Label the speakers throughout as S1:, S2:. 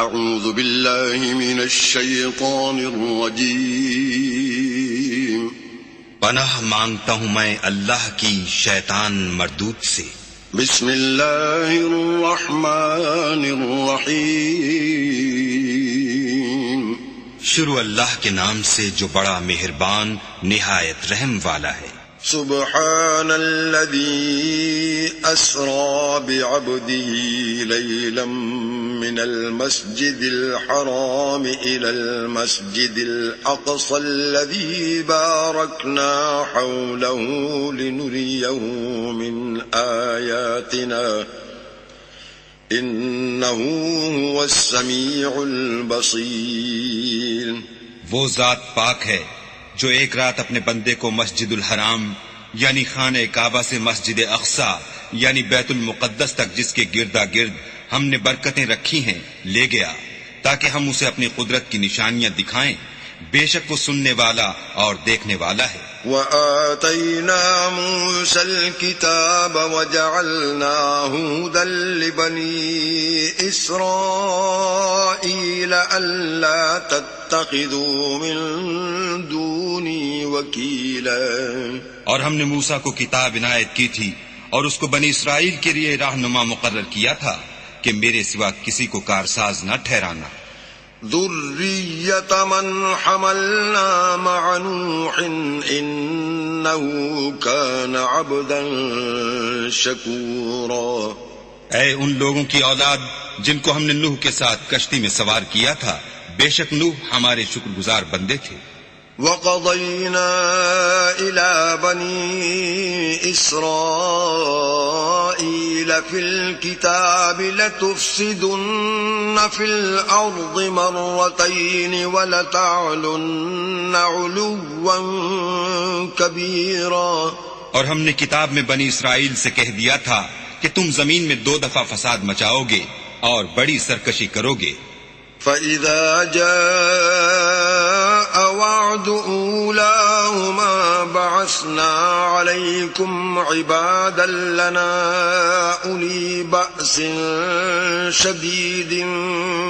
S1: أعوذ بالله من الشيطان الرجيم
S2: پناہ مانگتا ہوں میں اللہ کی شیطان مردود سے.
S1: بسم الله الرحمن الرحيم
S2: شروع اللہ کے نام سے جو بڑا مہربان نہایت رحم والا ہے.
S1: سبحان الذي أسرى بعبده ليلا من المسجد الحرام إلى المسجد الأقصى الذي باركنا حوله لنريه من آياتنا إنه هو السميع البصير.
S2: وہ ذات پاک ہے جو ایک رات اپنے بندے کو مسجد الحرام یعنی خانہ کعبہ سے مسجد اقصی یعنی بیت المقدس تک جس کے گردا گرد ہم نے برکتیں رکھی ہیں لے گیا تاکہ ہم اسے اپنی قدرت کی نشانیاں دکھائیں. بے شک وہ سننے والا اور دیکھنے والا ہے.
S1: وآتينا موسى الكتاب وجعلناه هدى لبني إسرائيل ألا تتخذوا من دوني وكيلا.
S2: اور ہم نے موسیٰ کو کتاب عنایت کی تھی اور اس کو بنی اسرائیل کے لیے رہنما مقرر کیا تھا کہ میرے سوا کسی کو کارساز نہ ٹھہرانا.
S1: ذرية من حملنا مع نوح إنه كان عبدا شكورا.
S2: اے ان لوگوں کی اولاد جن کو ہم نے نوح کے ساتھ کشتی میں سوار کیا تھا، بے شک نوح ہمارے شکر گزار بندے تھے.
S1: وقضينا إلى بني إسرائيل في الكتاب لتفسدن في الأرض مرتين ولتعلن علوا كبيرا.
S2: اور ہم نے کتاب میں بنی اسرائیل سے کہہ دیا تھا کہ تم زمین میں 2 دفعہ فساد مچاؤ گے اور بڑی سرکشی کرو گے.
S1: فإذا جاء وعد أولاهما بعثنا عليكم عبادا لنا أولي بأس شديد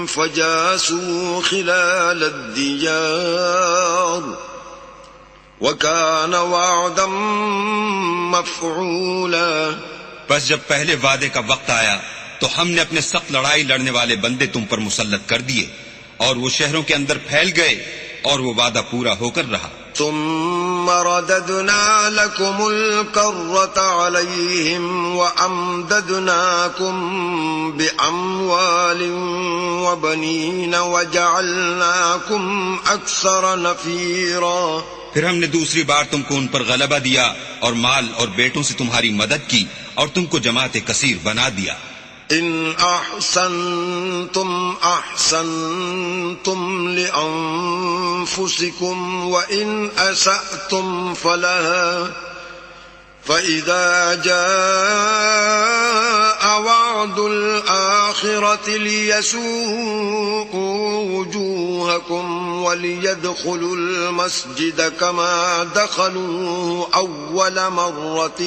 S1: فجاسوا خلال الديار وكان وعدا مفعولا.
S2: بس جب پہلے وعدے کا وقت آیا تو ہم نے اپنے سخت لڑائی لڑنے والے بندے تم پر مسلط کر دیے اور وہ شہروں کے اندر پھیل گئے اور وہ وعدہ پورا ہو کر رہا.
S1: ثم رددنا لكم الكرة عليهم وأمددناكم بأموال وبنين وجعلناكم أكثر نفيرا.
S2: پھر ہم نے دوسری بار تم کو ان پر غلبہ دیا اور مال اور بیٹوں سے تمہاری مدد کی اور تم کو جماعت کثیر بنا دیا.
S1: إن أحسنتم أحسنتم لأنفسكم وإن أسأتم فلها فإذا جاء وعد الآخرة ليسوءوا وجوهكم وليدخلوا المسجد كما دخلوه أول مرة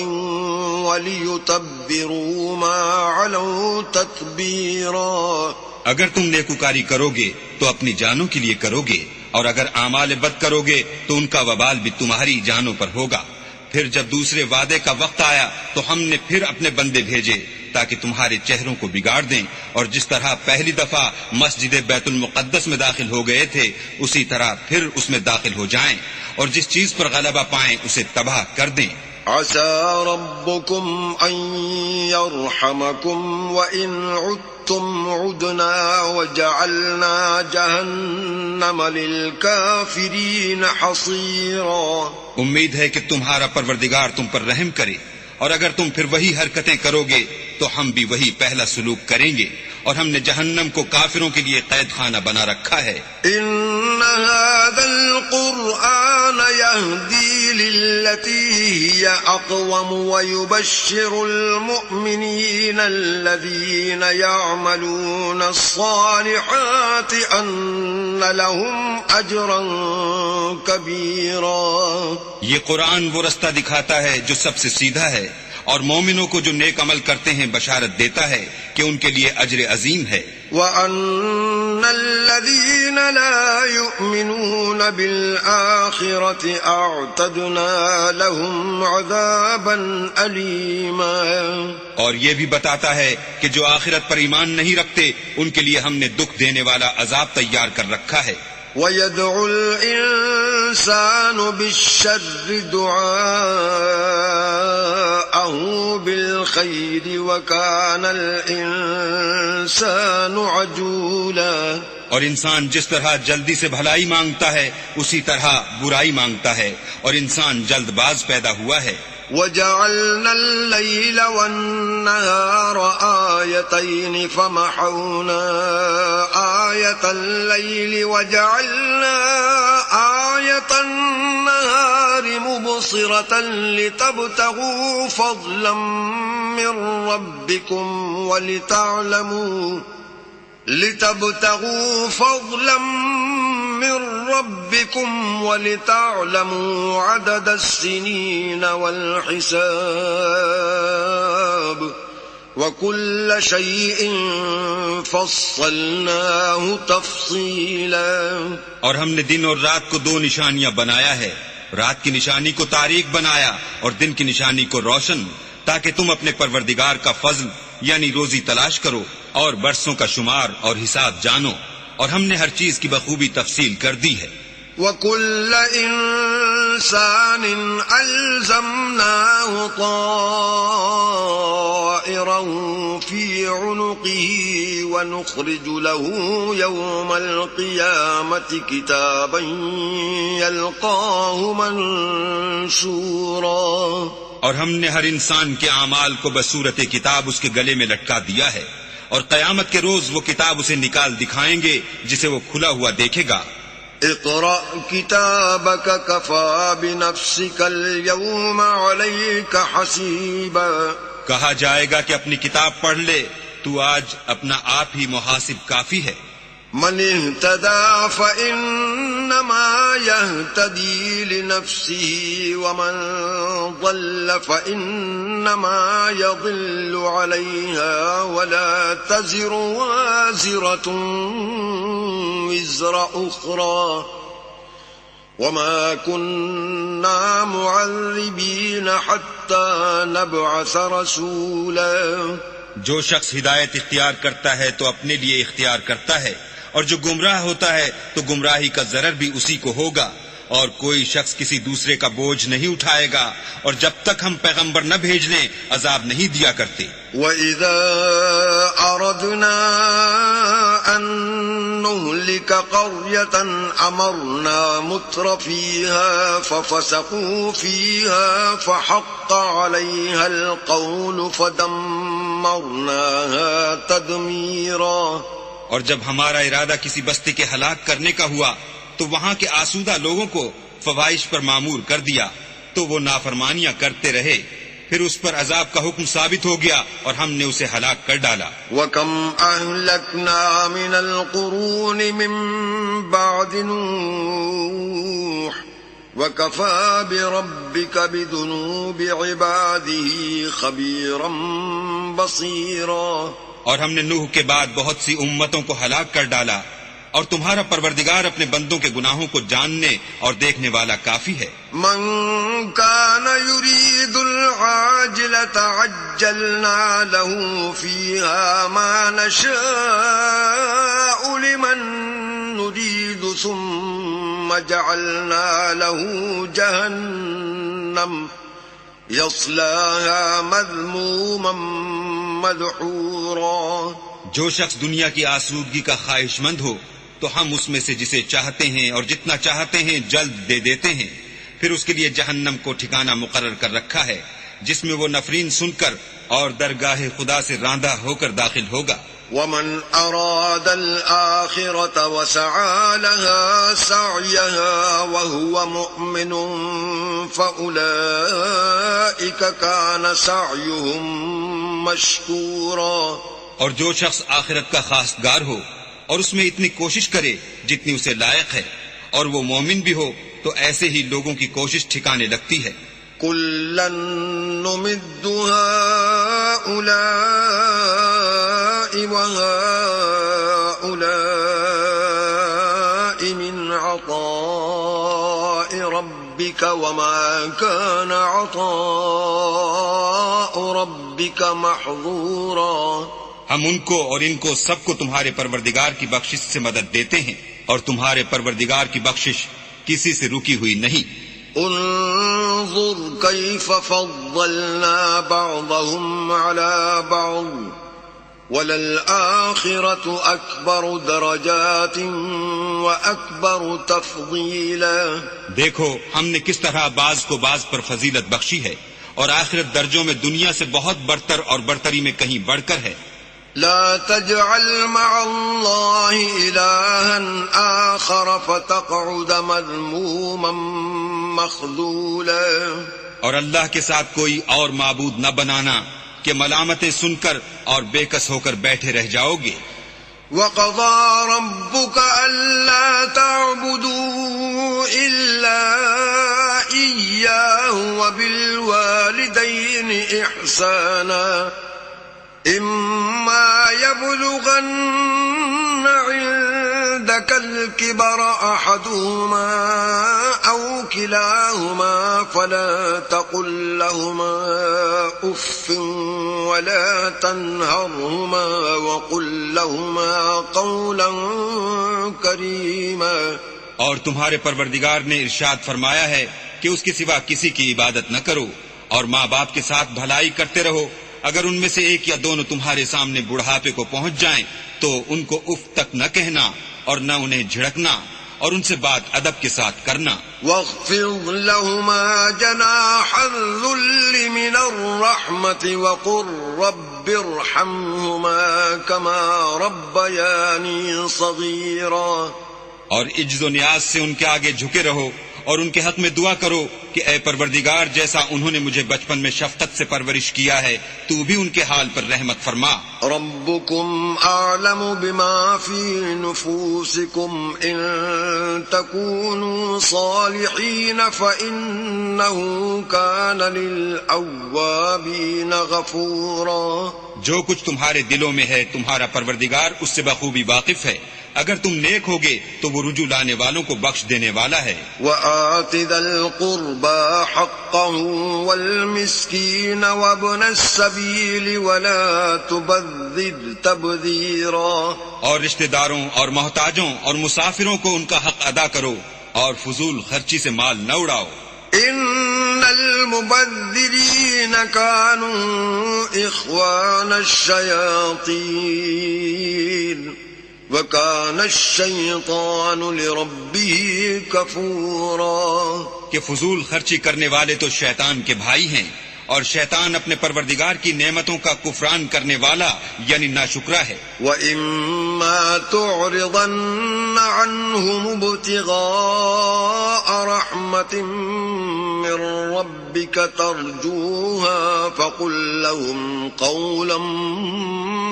S1: وليتبروا ما علوا تتبيرا.
S2: اگر تم نیکوکاری کرو گے تو اپنی جانوں کے لیے کرو گے اور اگر اعمال بد کرو گے تو ان کا وبال بھی تمہاری جانوں پر ہوگا. پھر جب دوسرے وعدے کا وقت آیا تو ہم نے پھر اپنے بندے بھیجے تاکہ تمہارے چہروں کو بگاڑ دیں اور جس طرح پہلی دفعہ مسجد بیت المقدس میں داخل ہو گئے تھے اسی طرح پھر اس میں داخل ہو جائیں اور جس چیز پر غلبہ پائیں اسے تباہ کر دیں.
S1: عسى ربكم أن يرحمكم وإن عدتم عدنا وجعلنا جهنم للكافرين حصيرا.
S2: امید ہے کہ تمہارا پروردگار تم پر رحم کرے اور اگر تم پھر وہی حرکتیں کرو گے تو ہم بھی وہی پہلا سلوک کریں گے اور ہم نے جہنم کو کافروں کے لیے قید خانہ بنا رکھا ہے.
S1: إن هذا القرآن يهدي للتي هي أقوم ويبشر المؤمنين الذين يعملون الصالحات أن لهم أجرا كبيرا.
S2: یہ قرآن وہ رستہ دکھاتا ہے جو سب سے سیدھا ہے اور مومنوں کو جو نیک عمل کرتے ہیں بشارت دیتا ہے کہ ان کے لیے اجر عظیم ہے۔
S1: وَأَنَّ الَّذِينَ لَا يُؤْمِنُونَ بِالْآخِرَةِ أَعْتَدْنَا لَهُمْ عَذَابًا أَلِيمًا، اور
S2: یہ بھی بتاتا ہے کہ جو آخرت پر ایمان نہیں رکھتے ان کے لیے ہم نے دکھ دینے والا عذاب تیار کر رکھا ہے۔
S1: وَيَدْعُ الْإِنسَانُ بِالشَّرِّ دُعَاءَهُ بِالْخَيْرِ وَكَانَ الْإِنسَانُ عَجُولًا، اور
S2: انسان جس طرح جلدی سے بھلائی مانگتا ہے اسی طرح برائی مانگتا ہے، اور انسان جلد باز پیدا ہوا ہے۔
S1: وَجَعَلْنَا اللَّيْلَ وَالنَّهَارَ آيَتَيْنِ فَمَحَوْنَا آيَةَ اللَّيْلِ وَجَعَلْنَا آيَةَ النَّهَارِ مُبْصِرَةً لِتَبْتَغُوا فَضْلًا من ربكم ولتعلموا عدد السنين والحساب وكل شيء فصلناه تفصيلا،
S2: اور ہم نے دن اور رات کو دو نشانیاں بنایا ہے، رات کی نشانی کو تاریک بنایا اور دن کی نشانی کو روشن، تاکہ تم اپنے پروردگار کا فضل یعنی روزی تلاش کرو اور برسوں کا شمار اور حساب جانو، اور ہم نے ہر چیز کی بخوبی تفصیل کر دی ہے۔
S1: وَكُلَّ إِنسَانٍ أَلْزَمْنَاهُ طَائِرَهُ فِي عُنُقِهِ وَنُخْرِجُ لَهُ يَوْمَ الْقِيَامَةِ كِتَابًا يَلْقَاهُ مَنشُورًا،
S2: اور ہم نے ہر انسان کے اعمال کو بصورت کتاب اس کے گلے میں لٹکا دیا ہے، اور قیامت کے روز وہ کتاب اسے نکال دکھائیں گے جسے وہ کھلا ہوا دیکھے گا۔
S1: اقرأ كتابك كفى بنفسك اليوم عليك حسيبا،
S2: کہا جائے گا کہ اپنی کتاب پڑھ لے، تو آج اپنا آپ ہی محاسب کافی ہے۔
S1: من اهتدى فإنما يهتدي لنفسه ومن ضل فإنما يضل عليها ولا تزر وازرة وزر أخرى وما كنا معذبين حتى نبعث رسولا،
S2: جو شخص ہدایت اختیار کرتا ہے تو اپنے لیے اختیار کرتا ہے، اور جو گمراہ ہوتا ہے تو گمراہی کا ضرر بھی اسی کو ہوگا، اور کوئی شخص کسی دوسرے کا بوجھ نہیں اٹھائے گا، اور جب تک ہم پیغمبر نہ بھیج لیں عذاب نہیں دیا کرتے۔
S1: وَإِذَا أَرَدْنَا أَن نُهْلِكَ قَرْيَةً أَمَرْنَا مُتْرَ فِيهَا فَفَسَقُوا فِيهَا فَحَقَّ عَلَيْهَا الْقَوْلُ فَدَمَّرْنَاهَا تَدْمِيرًا،
S2: اور جب ہمارا ارادہ کسی بستی کے ہلاک کرنے کا ہوا تو وہاں کے آسودہ لوگوں کو فواحش پر معمور کر دیا، تو وہ نافرمانیاں کرتے رہے، پھر اس پر عذاب کا حکم ثابت ہو گیا اور ہم نے اسے ہلاک کر ڈالا۔
S1: وَكَمْ أَهْلَكْنَا مِنَ الْقُرُونِ مِن بَعْدِ نُوحٍ وَكَفَى بِرَبِّكَ بِذُنُوبِ عِبَادِهِ خَبِيرًا بَصِيرًا،
S2: اور ہم نے نوح کے بعد بہت سی امتوں کو ہلاک کر ڈالا، اور تمہارا پروردگار اپنے بندوں کے گناہوں کو جاننے اور دیکھنے والا کافی ہے۔
S1: من كان يريد العاجلة عجلنا له فيها ما نشاء لمن نريد ثم جعلنا له جهنم يصلاها مذموما مدحورا،
S2: جو شخص دنیا کی آسودگی کا خواہش مند ہو تو ہم اس میں سے جسے چاہتے ہیں اور جتنا چاہتے ہیں جلد دے دیتے ہیں، پھر اس کے لیے جہنم کو ٹھکانہ مقرر کر رکھا ہے جس میں وہ نفرین سن کر اور درگاہ خدا سے راندہ ہو کر داخل ہوگا۔
S1: ومن أراد الآخرة وسعى لها سعيها وهو مؤمن فأولئك كان سعيهم مشكورا،
S2: اور جو شخص آخرت کا خواستگار ہو اور اس میں اتنی کوشش کرے جتنی اسے لائق ہے اور وہ مومن بھی ہو تو ایسے ہی لوگوں کی کوشش ٹھکانے لگتی ہے۔
S1: كلا نمد هؤلاء وهؤلاء من عطاء ربك وما كان عطاء ربك محظورا.
S2: ہم ان کو اور ان کو سب کو تمہارے پروردگار کی بخشش سے مدد دیتے ہیں، اور تمہارے پروردگار کی بخشش کسی سے رکی ہوئی نہیں.
S1: انظر كيف فضلنا بعضهم على بعض وللآخرة أكبر درجات وأكبر تفضيلا.
S2: دیکھو ہم نے کس طرح بعض کو بعض پر فضیلت بخشی ہے، اور آخرت درجوں میں دنیا سے بہت برتر اور برتری میں کہیں بڑھ کر ہے.
S1: لا تجعل مع الله إلها آخر فتقعد مذموما مخذولا.
S2: اور اللہ کے ساتھ کوئی اور معبود نہ بنانا کہ ملامتیں سن کر اور بے کس ہو کر بیٹھے رہ جاؤ گے.
S1: وَقَضَى رَبُّكَ أَلَّا تَعْبُدُوا إِلَّا إِيَّاهُ وَبِالْوَالِدَيْنِ إِحْسَانًا إِمَّا يَبْلُغَنَّ عِندَكَ الْكِبَرَ أَحَدُهُمَا أَوْ كِلَاهُمَا فَلَا تَقُل لَّهُمَا أُفٍّ وَلَا تَنْهَرْهُمَا وَقُل لَّهُمَا قَوْلًا كَرِيمًا.
S2: اور تمہارے پروردگار نے ارشاد فرمایا ہے کہ اس کے سوا کسی کی عبادت نہ کرو، اور ماں باپ کے ساتھ بھلائی کرتے رہو. اگر ان میں سے ایک یا دونوں تمہارے سامنے بڑھاپے کو پہنچ جائیں تو ان کو اف تک نہ کہنا اور نہ انہیں جھڑکنا، اور ان سے بات ادب کے ساتھ کرنا.
S1: واخفض لهما جناح الذل من الرحمة وقل رب ارحمهما كما ربياني صغيرا.
S2: اور عجز و نیاز سے ان کے آگے جھکے رہو، اور ان کے حق میں دعا کرو کہ اے پروردگار جیسا انہوں نے مجھے بچپن میں شفقت سے پرورش کیا ہے تو بھی ان کے حال پر رحمت فرما.
S1: ربكم أعلم بما في نفوسكم إن تكونوا صالحين فإنه كان للأوابين غفورا.
S2: جو کچھ تمہارے دلوں میں ہے تمہارا پروردگار اس سے بخوبی واقف ہے. اگر تم نیک ہوگے تو وہ رجوع لانے والوں کو بخش دینے والا ہے.
S1: وآت ذا القربى حقه والمسكين وابن السبيل ولا تبذر تبذيرا.
S2: اور رشتہ داروں اور محتاجوں اور مسافروں کو ان کا حق ادا کرو، اور فضول خرچی سے مال نہ اڑاؤ.
S1: ان المبذرین كانوا اخوان الشیاطین وَكَانَ الشَّيْطَانُ لِرَبِّهِ كَفُورًا.
S2: کہ فضول خرچی کرنے والے تو شیطان کے بھائی ہیں، اور شیطان اپنے پروردگار کی نعمتوں کا کفران کرنے والا یعنی ناشکرا ہے.
S1: وَإِمَّا تُعْرِضَنَّ عَنْهُمُ ابْتِغَاءَ رَحْمَةٍ مِّن رَّبِّكَ تَرْجُوهَا فَقُل لَّهُمْ قَوْلًا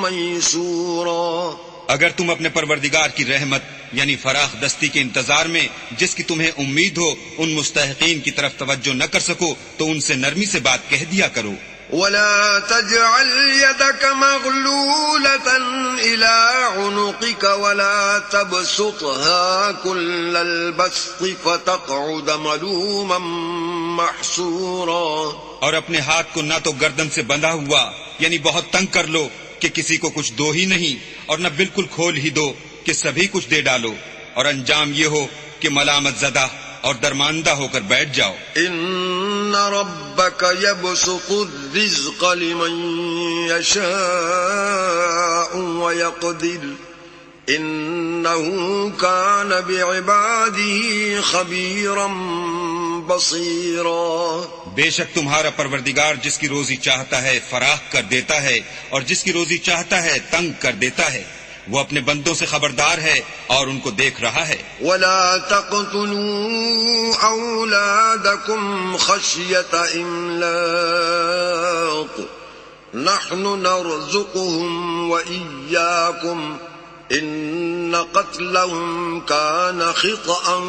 S1: مَّيْسُورًا.
S2: اگر تم اپنے پروردگار کی رحمت یعنی فراخ دستی کے انتظار میں جس کی تمہیں امید ہو ان مستحقین کی طرف توجہ نہ کر سکو تو ان سے نرمی سے بات کہہ دیا کرو.
S1: ولا تجعل يدك مغلولة إلى عنقك ولا تبسطها كل البسط فتقعد ملوما محسورا.
S2: اور اپنے ہاتھ کو نہ تو گردن سے بندھا ہوا یعنی بہت تنگ کر لو کہ کسی کو کچھ دو ہی نہیں، اور نہ بالکل کھول ہی دو کہ سبھی کچھ دے ڈالو، اور انجام یہ ہو کہ ملامت زدہ اور درماندہ ہو کر بیٹھ جاؤ.
S1: ان ربك يبسط الرزق لمن يشاء ويقدر انه كان بعباده خبيرا بصيرا.
S2: بے شک تمہارا پروردگار جس کی روزی چاہتا ہے فراخ کر دیتا ہے، اور جس کی روزی چاہتا ہے تنگ کر دیتا ہے. وہ اپنے بندوں سے خبردار ہے اور ان کو دیکھ رہا ہے.
S1: ولا تقتلوا اولادكم خشية املاق نحن نرزقهم واياكم إن قتلهم كان خطأ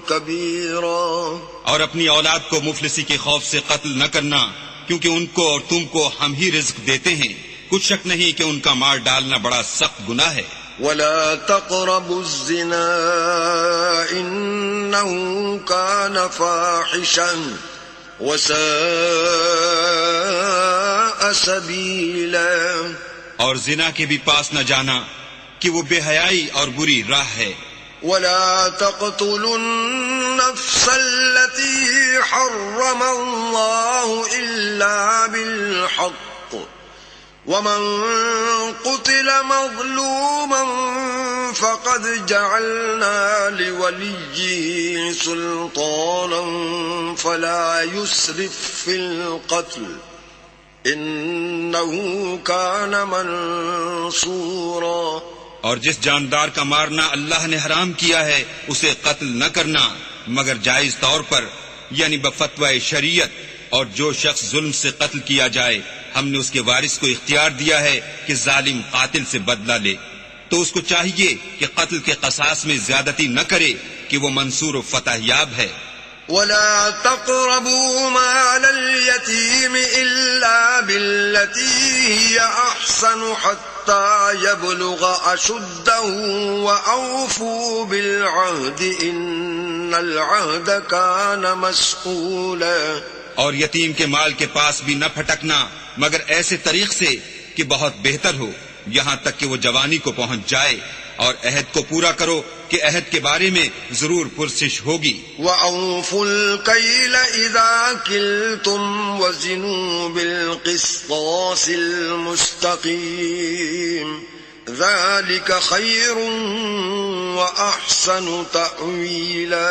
S1: كبيرا.
S2: اور اپنی اولاد کو مفلسی کے خوف سے قتل نہ کرنا، کیونکہ ان کو اور تم کو ہم ہی رزق دیتے ہیں، کچھ شک نہیں کہ ان کا مار ڈالنا بڑا سخت گناہ ہے.
S1: ولا تقربوا الزنا إنه كان فاحشا وساء سبيلا.
S2: اور زنا کے بھی پاس نہ جانا کہ وہ بے حیائی اور بری راہ ہے.
S1: ولا تقتلوا النفس التي حرم الله إلا بالحق ومن قتل مظلوما فقد جعلنا لوليه سلطانا فلا يسرف في القتل إنه كان منصورا.
S2: اور جس جاندار کا مارنا اللہ نے حرام کیا ہے اسے قتل نہ کرنا مگر جائز طور پر، یعنی بفتوی شریعت. اور جو شخص ظلم سے قتل کیا جائے ہم نے اس کے وارث کو اختیار دیا ہے کہ ظالم قاتل سے بدلہ لے، تو اس کو چاہیے کہ قتل کے قصاص میں زیادتی نہ کرے کہ وہ منصور و فتح یاب ہے.
S1: ولا تقربوا مال اليتيم إلا بالتي هي أحسن حتى يبلغ أشده وأوفوا بالعهد إن العهد كان مسؤولا.
S2: اور یتیم کے مال کے پاس بھی نہ پھٹکنا مگر ایسے طریق سے کہ بہت بہتر ہو، یہاں تک کہ وہ جوانی کو پہنچ جائے، اور عہد کو پورا کرو کہ عہد کے بارے میں ضرور پرسش ہوگی.
S1: وَأَوْفُوا الْكَيْلَ إِذَا كِلْتُمْ وَزِنُوا بِالْقِسْطَاسِ الْمُسْتَقِيمِ ذَلِكَ خَيْرٌ وَأَحْسَنُ تَأْوِيلًا.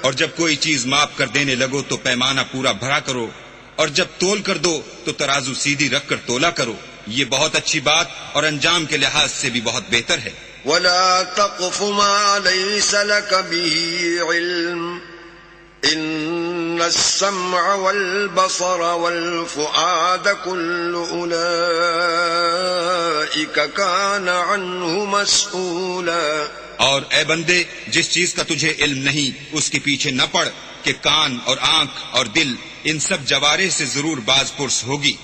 S2: اور جب کوئی چیز ماپ کر دینے لگو تو پیمانہ پورا بھرا کرو، اور جب تول کر دو تو ترازو سیدھی رکھ کر تولا کرو، یہ بہت اچھی بات اور انجام کے لحاظ سے بھی بہت بہتر ہے.
S1: ولا تقف ما ليس لك به علم إن السمع والبصر والفؤاد كل أولئك كان عنه مسؤولا.
S2: اور اے بندے جس چیز کا تجھے علم نہیں اس کے پیچھے نہ پڑ کہ کان اور آنکھ اور دل ان سب جوارح سے ضرور باز پرس ہوگی.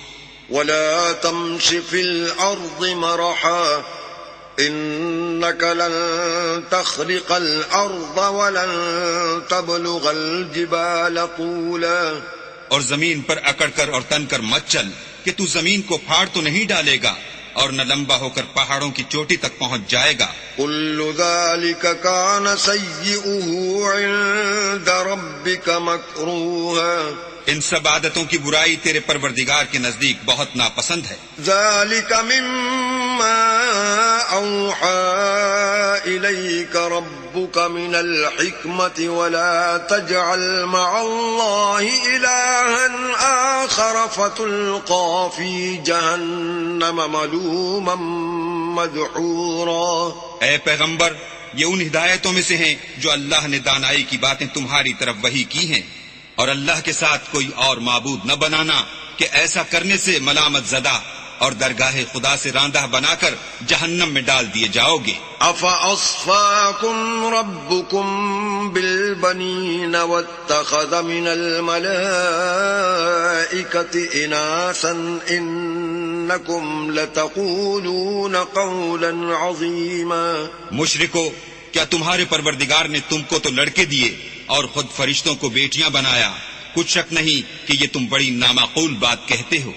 S1: ولا تمش في الأرض مرحا إنك لن تخرق الأرض ولن تبلغ الجبال طولا.
S2: اور زمین پر اکڑ کر اور تن کر مت چل کہ تو زمین کو پھاڑ تو نہیں ڈالے گا اور نہ لمبا ہو کر پہاڑوں کی چوٹی تک پہنچ جائے گا.
S1: كل ذلك كان سيئه عند ربك مكروها.
S2: ان سب عادتوں کی برائی تیرے پروردگار کے نزدیک بہت ناپسند ہے.
S1: ذلك مما أوحى إليك ربك من الحكمة ولا تجعل مع الله إلها آخر فتلقى في جهنم ملوما مدحورا.
S2: اے پیغمبر یہ ان ہدایتوں میں سے ہیں جو اللہ نے دانائی کی باتیں تمہاری طرف وحی کی ہیں، اور اللہ کے ساتھ کوئی اور معبود نہ بنانا کہ ایسا کرنے سے ملامت زدہ اور درگاہ خدا سے راندہ بنا کر جہنم میں ڈال دیے جاؤ گے.
S1: أَفَأَصْفَاكُمْ رَبُّكُمْ بِالْبَنِينَ وَاتَّخَذَ مِنَ الْمَلَائِكَةِ إِنَاثًا إِنَّكُمْ لَتَقُولُونَ قَوْلًا عَظِيمًا.
S2: مشرکو کیا تمہارے پروردگار نے تم کو تو لڑکے دیے اور خود فرشتوں کو بیٹیاں بنایا؟ کچھ شک نہیں کہ یہ تم بڑی نامعقول بات کہتے ہو.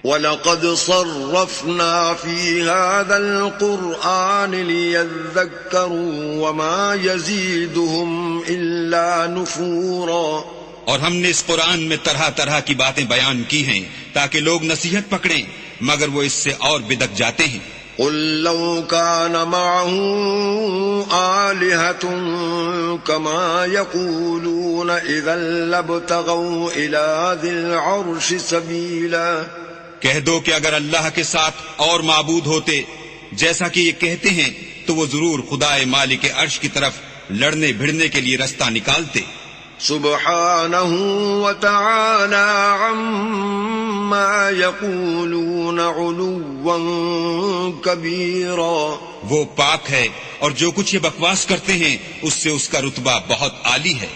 S1: وَلَقَدْ صَرَّفْنَا فِي هَذَا الْقُرْآنِ لِيَذَّكَّرُوا وَمَا يَزِيدُهُمْ إِلَّا نُفُورًا.
S2: اور ہم نے اس قرآن میں طرح طرح کی باتیں بیان کی ہیں تاکہ لوگ نصیحت پکڑیں، مگر وہ اس سے اور بدک جاتے ہیں.
S1: قُل لَّوْ كَانَ مَعَهُ آلِهَةٌ كَمَا يَقُولُونَ إِذًا لَّابْتَغَوْا إِلَىٰ ذِي الْعَرْشِ سَبِيلًا.
S2: کہہ دو کہ اگر اللہ کے ساتھ اور معبود ہوتے جیسا کہ یہ کہتے ہیں تو وہ ضرور خدائے مالک عرش کی طرف لڑنے بھڑنے کے لیے رستہ نکالتے.
S1: سبحانہ وتعالی عما یقولون علوا کبیرا.
S2: وہ پاک ہے اور جو کچھ یہ بکواس کرتے ہیں اس سے اس کا رتبہ بہت عالی ہے.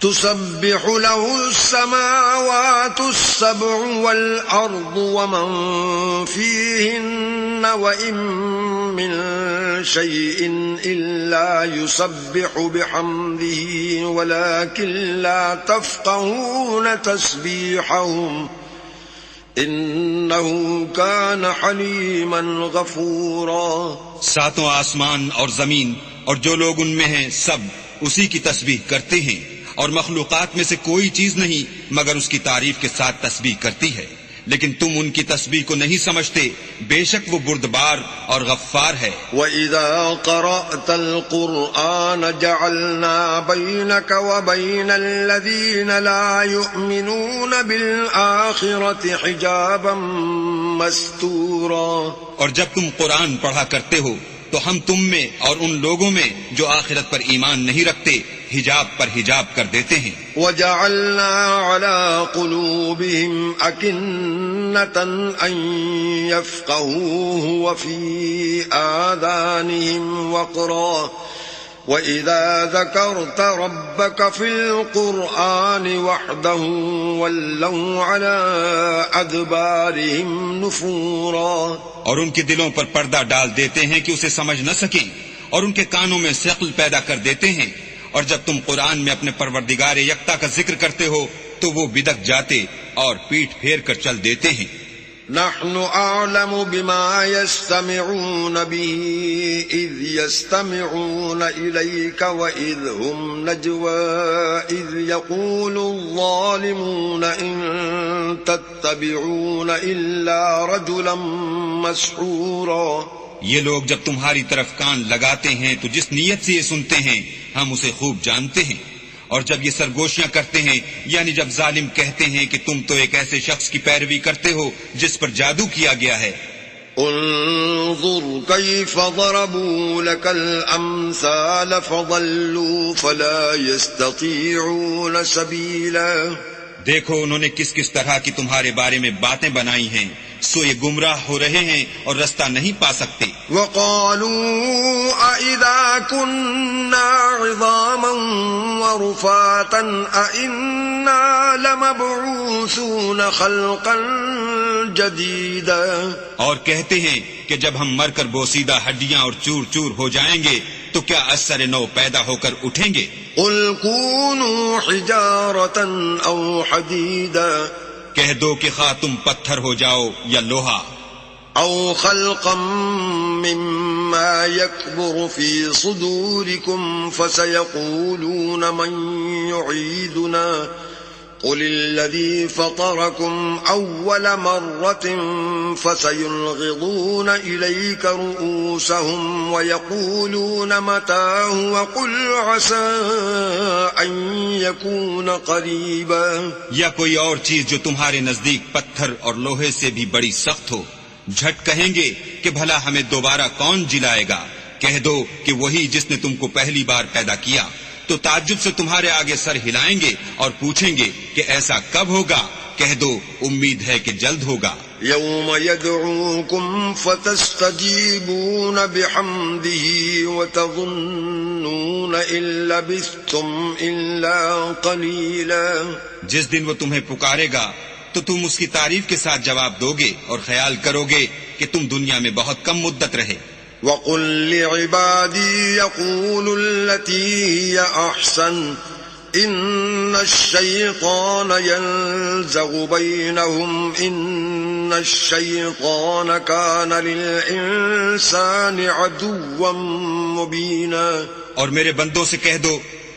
S1: تسبح له السماوات السبع والأرض ومن فيهن وإن من شيء إلا يسبح بحمده ولكن لا تفقهون تسبيحهم إنه كان حليما غفورا.
S2: ساتوں آسمان اور زمین اور جو لوگ ان میں ہیں سب اسی کی تسبیح کرتے ہیں، اور مخلوقات میں سے کوئی چیز نہیں مگر اس کی تعریف کے ساتھ تسبیح کرتی ہے، لیکن تم ان کی تسبیح کو نہیں سمجھتے. بے شک وہ بردبار اور غفار ہے.
S1: وَإِذَا قَرَأْتَ الْقُرْآنَ جَعَلْنَا بَيْنَكَ وَبَيْنَ الَّذِينَ لَا يُؤْمِنُونَ بِالْآخِرَةِ حِجَابًا مَسْتُورًا.
S2: اور جب تم قرآن پڑھا کرتے ہو تو ہم تم میں اور ان لوگوں میں جو آخرت پر ایمان نہیں رکھتے حجاب پر حجاب کر دیتے ہیں.
S1: وَجَعَلْنَا عَلَىٰ قُلُوبِهِمْ أَكِنَّةً أَن يَفْقَهُوهُ وَفِي آذَانِهِمْ وَقْرًا وَإِذَا ذَكَرْتَ رَبَّكَ فِي الْقُرْآنِ وَحْدَهُ وَلَّوْا عَلَىٰ أَدْبَارِهِمْ نُفُورًا.
S2: اور ان کے دلوں پر پردہ ڈال دیتے ہیں کہ اسے سمجھ نہ سکیں، اور ان کے کانوں میں ثقل پیدا کر دیتے ہیں. اور جب تم قرآن میں اپنے پروردگار یکتا کا ذکر کرتے ہو تو وہ بدک جاتے اور پیٹھ پھیر کر چل دیتے ہیں.
S1: نحن أعلم بما يستمعون به إذ يستمعون إليك وإذ هم نجوى إذ يقول الظالمون إن تتبعون إلا رجلا مسحورا.
S2: یہ لوگ جب تمہاری طرف کان لگاتے ہیں تو جس نیت سے یہ سنتے ہیں ہم اسے خوب جانتے ہیں. اور جب یہ سرگوشیاں کرتے ہیں یعنی جب ظالم کہتے ہیں کہ تم تو ایک ایسے شخص کی پیروی کرتے ہو جس پر جادو کیا گیا ہے.
S1: انظر كيف ضربوا لك الأمثال فضلوا فلا يستطيعون سبيلا.
S2: دیکھو انہوں نے کس کس طرح کی تمہارے بارے میں باتیں بنائی ہیں، سو یہ گمراہ ہو رہے ہیں اور رستہ نہیں پا سکتے.
S1: وقالوا أإذا كنا عظاما ورفاتا أإنا لمبعوثون خلقا جديدا.
S2: اور کہتے ہیں کہ جب ہم مر کر بوسیدہ ہڈیاں اور چور چور ہو جائیں گے تو کیا اثر نو پیدا ہو کر اٹھیں گے.
S1: قل كونوا حجارة أو حديدا.
S2: کہہ دو کہ خواہ تم پتھر ہو جاؤ یا لوہا.
S1: أو خلقا مما يكبر في صدوركم فسيقولون من يعيدنا قل الذي فطركم أول مرة فسينغضون إليك رؤوسهم ويقولون متاه وقل عسى أن يكون قريبا.
S2: یا کوئی اور چیز جو تمہارے نزدیک پتھر اور لوہے سے بھی بڑی سخت ہو. جھٹ کہیں گے کہ بھلا ہمیں دوبارہ کون جلائے گا. کہہ دو کہ وہی جس نے تم کو پہلی بار پیدا کیا. تو تعجب سے تمہارے آگے سر ہلائیں گے اور پوچھیں گے کہ ایسا کب ہوگا. کہہ دو امید ہے کہ جلد ہوگا.
S1: يوم يدعوكم فتستجيبون بحمده وتظنون إن لبثتم إلا قليلا.
S2: جس دن وہ تمہیں پکارے گا تو تم اس کی تعریف کے ساتھ جواب دو گے اور خیال کرو گے کہ تم دنیا میں بہت کم مدت رہے.
S1: وَقُلْ لِعِبَادِي يَقُولُوا الَّتِي هِيَ أَحْسَنُ إِنَّ الشَّيْطَانَ يَنزَغُ بَيْنَهُمْ إِنَّ الشَّيْطَانَ كَانَ لِلْإِنسَانِ عَدُوًّا مُبِينًا.
S2: اور میرے بندوں سے کہہ دو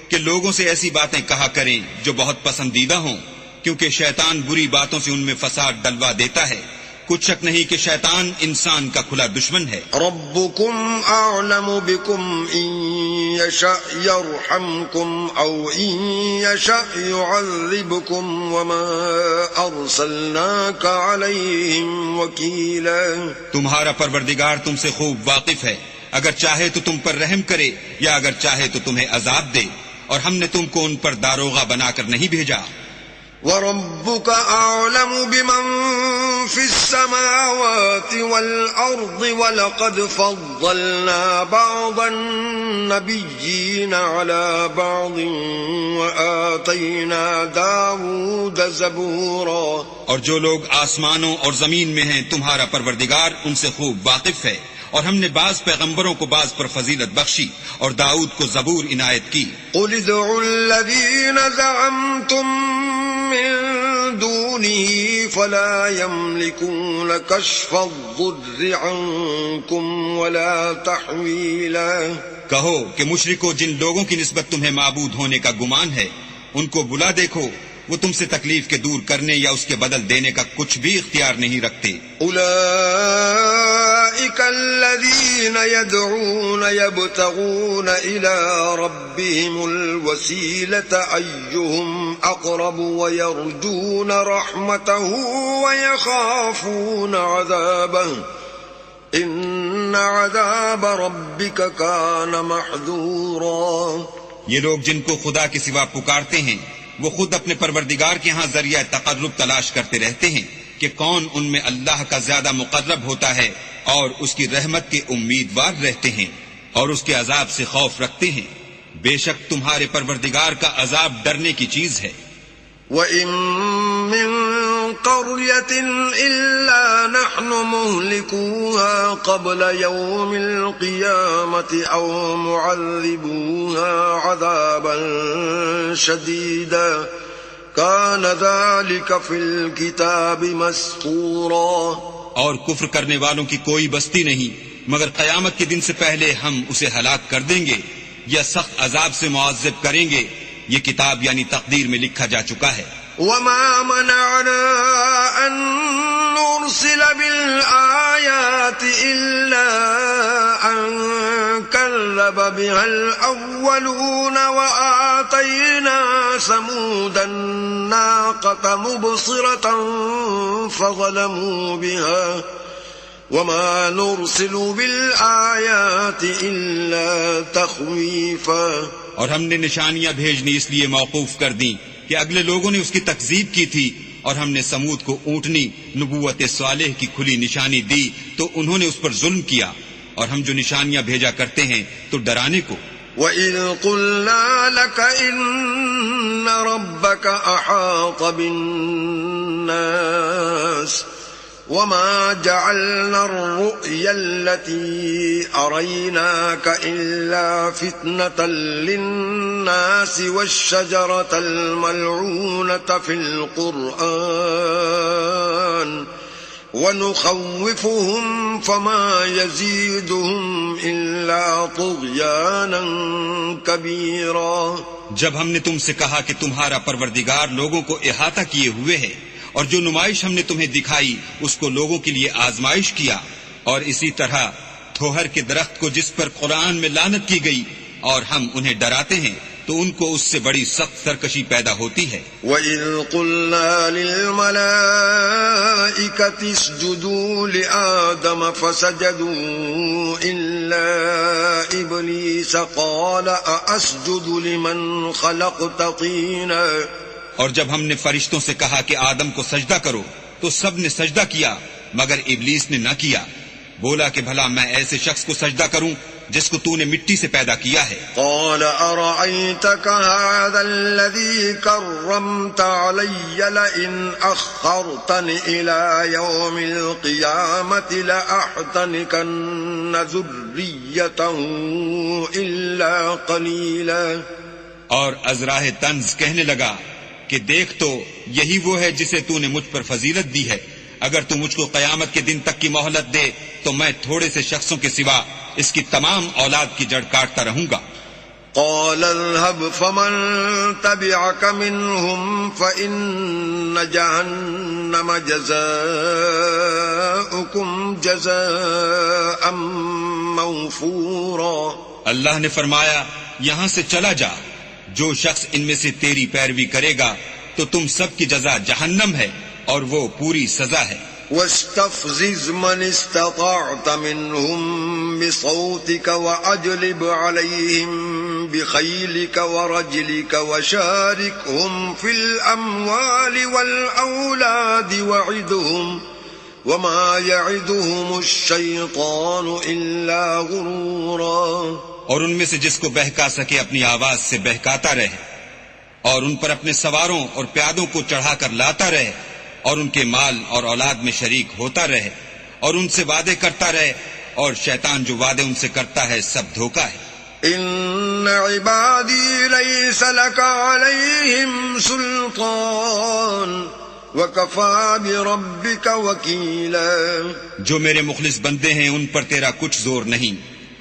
S2: کہ لوگوں سے ایسی باتیں کہا کریں جو بہت پسندیدہ ہوں، کیونکہ شیطان بری باتوں سے ان میں فساد ڈلوا دیتا ہے. کچھ شک نہیں کہ شیطان انسان کا کھلا دشمن ہے.
S1: ربكم أعلم بكم إن يشأ يرحمكم أو إن يشأ يعذبكم وما أرسلناك عليهم وكيلا.
S2: تمہارا پروردگار تم سے خوب واقف ہے، اگر چاہے تو تم پر رحم کرے یا اگر چاہے تو تمہیں عذاب دے، اور ہم نے تم کو ان پر داروغہ بنا کر نہیں بھیجا.
S1: وَرَبُّكَ أَعْلَمُ بِمَن فِي السَّمَاوَاتِ وَالْأَرْضِ وَلَقَدْ فَضَّلْنَا بَعْضَ النَّبِيِّينَ عَلَى بَعْضٍ وَآتَيْنَا دَاوُودَ زَبُورًا.
S2: اور جو لوگ آسمانوں اور زمین میں ہیں تمہارا پروردگار ان سے خوب واقف ہے، اور ہم نے بعض پیغمبروں کو بعض پر فضیلت بخشی اور داؤد کو زبور عنایت کی.
S1: قُلِ ادْعُوا الَّذِينَ زَعَمْتُم مِّن دُونِهِ فَلَا يَمْلِكُونَ كَشْفَ الضُّرِّ عَنكُمْ وَلَا تَحْوِيلًا.
S2: کہو کہ مشرکو، جن لوگوں کی نسبت تمہیں معبود ہونے کا گمان ہے ان کو بلا دیکھو، وہ تم سے تکلیف کے دور کرنے یا اس کے بدل دینے کا کچھ بھی اختیار نہیں رکھتے.
S1: أولئك الذين يدعون يبتغون إلى ربهم الوسيلة أيهم أقرب ويرجون رحمته ويخافون عذابه إن عذاب ربك كان محذورا.
S2: یہ لوگ جن کو خدا کے سوا پکارتے ہیں وہ خود اپنے پروردگار کے ہاں ذریعہ تقرب تلاش کرتے رہتے ہیں کہ کون ان میں اللہ کا زیادہ مقرب ہوتا ہے، اور اس کی رحمت کے امیدوار رہتے ہیں اور اس کے عذاب سے خوف رکھتے ہیں. بے شک تمہارے پروردگار کا عذاب ڈرنے کی چیز ہے.
S1: وَإِن مِّن قَرْيَةٍ إِلَّا نَحْنُ مُهْلِكُوهَا قَبْلَ يَوْمِ الْقِيَامَةِ أَوْ مُعَذِّبُوهَا عَذَابًا شَدِيدًا كَانَ ذَلِكَ فِي الْكِتَابِ مَسْطُورًا.
S2: اور کفر کرنے والوں کی کوئی بستی نہیں مگر قیامت کے دن سے پہلے ہم اسے ہلاک کر دیں گے یا سخت عذاب سے معذب کریں گے. یہ کتاب یعنی تقدیر میں لکھا جا چکا ہے.
S1: وَمَا مَنَعْنَا أَن نُّرْسِلَ بِالْآيَاتِ إِلَّا أَن كَذَّبَ بِهَا الْأَوَّلُونَ وَآتَيْنَا ثَمُودَ النَّاقَةَ مُبْصِرَةً فَظَلَمُوا بِهَا وَمَا نُرْسِلُ بِالْآيَاتِ إِلَّا تَخْوِيفًا.
S2: اور ہم نے نشانیاں بھیجنی اس لیے موقوف کر دیں کہ اگلے لوگوں نے اس کی تکذیب کی تھی، اور ہم نے سمود کو اونٹنی نبوت صالح کی کھلی نشانی دی تو انہوں نے اس پر ظلم کیا، اور ہم جو نشانیاں بھیجا کرتے ہیں تو ڈرانے کو.
S1: وَإِذْ قُلْنَا لَكَ إِنَّ رَبَّكَ أَحَاطَ بِالنَّاسِ وَمَا جَعَلْنَا الرُّؤْيَا الَّتِي أَرَيْنَاكَ إِلَّا فِتْنَةً لِلنَّاسِ وَالشَّجَرَةَ الْمَلْعُونَةَ فِي الْقُرْآنِ وَنُخَوِّفُهُمْ فَمَا يَزِيدُهُمْ إِلَّا طُغْيَانًا كَبِيرًا.
S2: جب ہم نے تم سے کہا کہ تمہارا پروردگار لوگوں کو احاطہ کیے ہوئے ہے، اور جو نمائش ہم نے تمہیں دکھائی اس کو لوگوں کے لیے آزمائش کیا، اور اسی طرح تھوہر کے درخت کو جس پر قرآن میں لعنت کی گئی اور ہم انہیں ڈراتے ہیں تو ان کو اس سے بڑی سخت سرکشی پیدا ہوتی ہے.
S1: وَإِذْ قُلْنَا لِلْمَلَائِكَةِ اسْجُدُوا لِآدَمَ فَسَجَدُوا إِلَّا إِبْلِيسَ قَالَ أَأَسْجُدُ لِمَنْ خَلَقْتَ طِينًا.
S2: اور جب ہم نے فرشتوں سے کہا کہ آدم کو سجدہ کرو تو سب نے سجدہ کیا مگر ابلیس نے نہ کیا. بولا کہ بھلا میں ایسے شخص کو سجدہ کروں جس کو تو نے مٹی سے پیدا کیا ہے.
S1: قال أرأيتك هذا الذي كرمت علي لئن أخرتني إلى يوم القيامة لأحتنكن ذريته إلا قليلا.
S2: اور ازراہ طنز کہنے لگا کہ دیکھ تو یہی وہ ہے جسے تو نے مجھ پر فضیلت دی ہے، اگر تو مجھ کو قیامت کے دن تک کی مہلت دے تو میں تھوڑے سے شخصوں کے سوا اس کی تمام اولاد کی جڑ کاٹتا رہوں گا.
S1: قال اذهب فمن تبعك منهم فإن جهنم جزاؤكم جزاء موفورا.
S2: اللہ نے فرمایا یہاں سے چلا جا، جو شخص ان میں سے تیری پیروی کرے گا تو تم سب کی جزا جہنم ہے اور وہ پوری سزا ہے.
S1: واستفزز من استطعت منهم بصوتك وأجلب عليهم بخيلك ورجلك وشاركهم في الأموال والأولاد وعدهم وما يعدهم الشيطان إلا غرورا.
S2: اور ان میں سے جس کو بہکا سکے اپنی آواز سے بہکاتا رہے، اور ان پر اپنے سواروں اور پیادوں کو چڑھا کر لاتا رہے، اور ان کے مال اور اولاد میں شریک ہوتا رہے، اور ان سے وعدے کرتا رہے، اور شیطان جو وعدے ان سے کرتا ہے سب دھوکہ ہے.
S1: ان عبادی لیس لک علیہم سلطان وکفی بربک وکیلا.
S2: جو میرے مخلص بندے ہیں ان پر تیرا کچھ زور نہیں،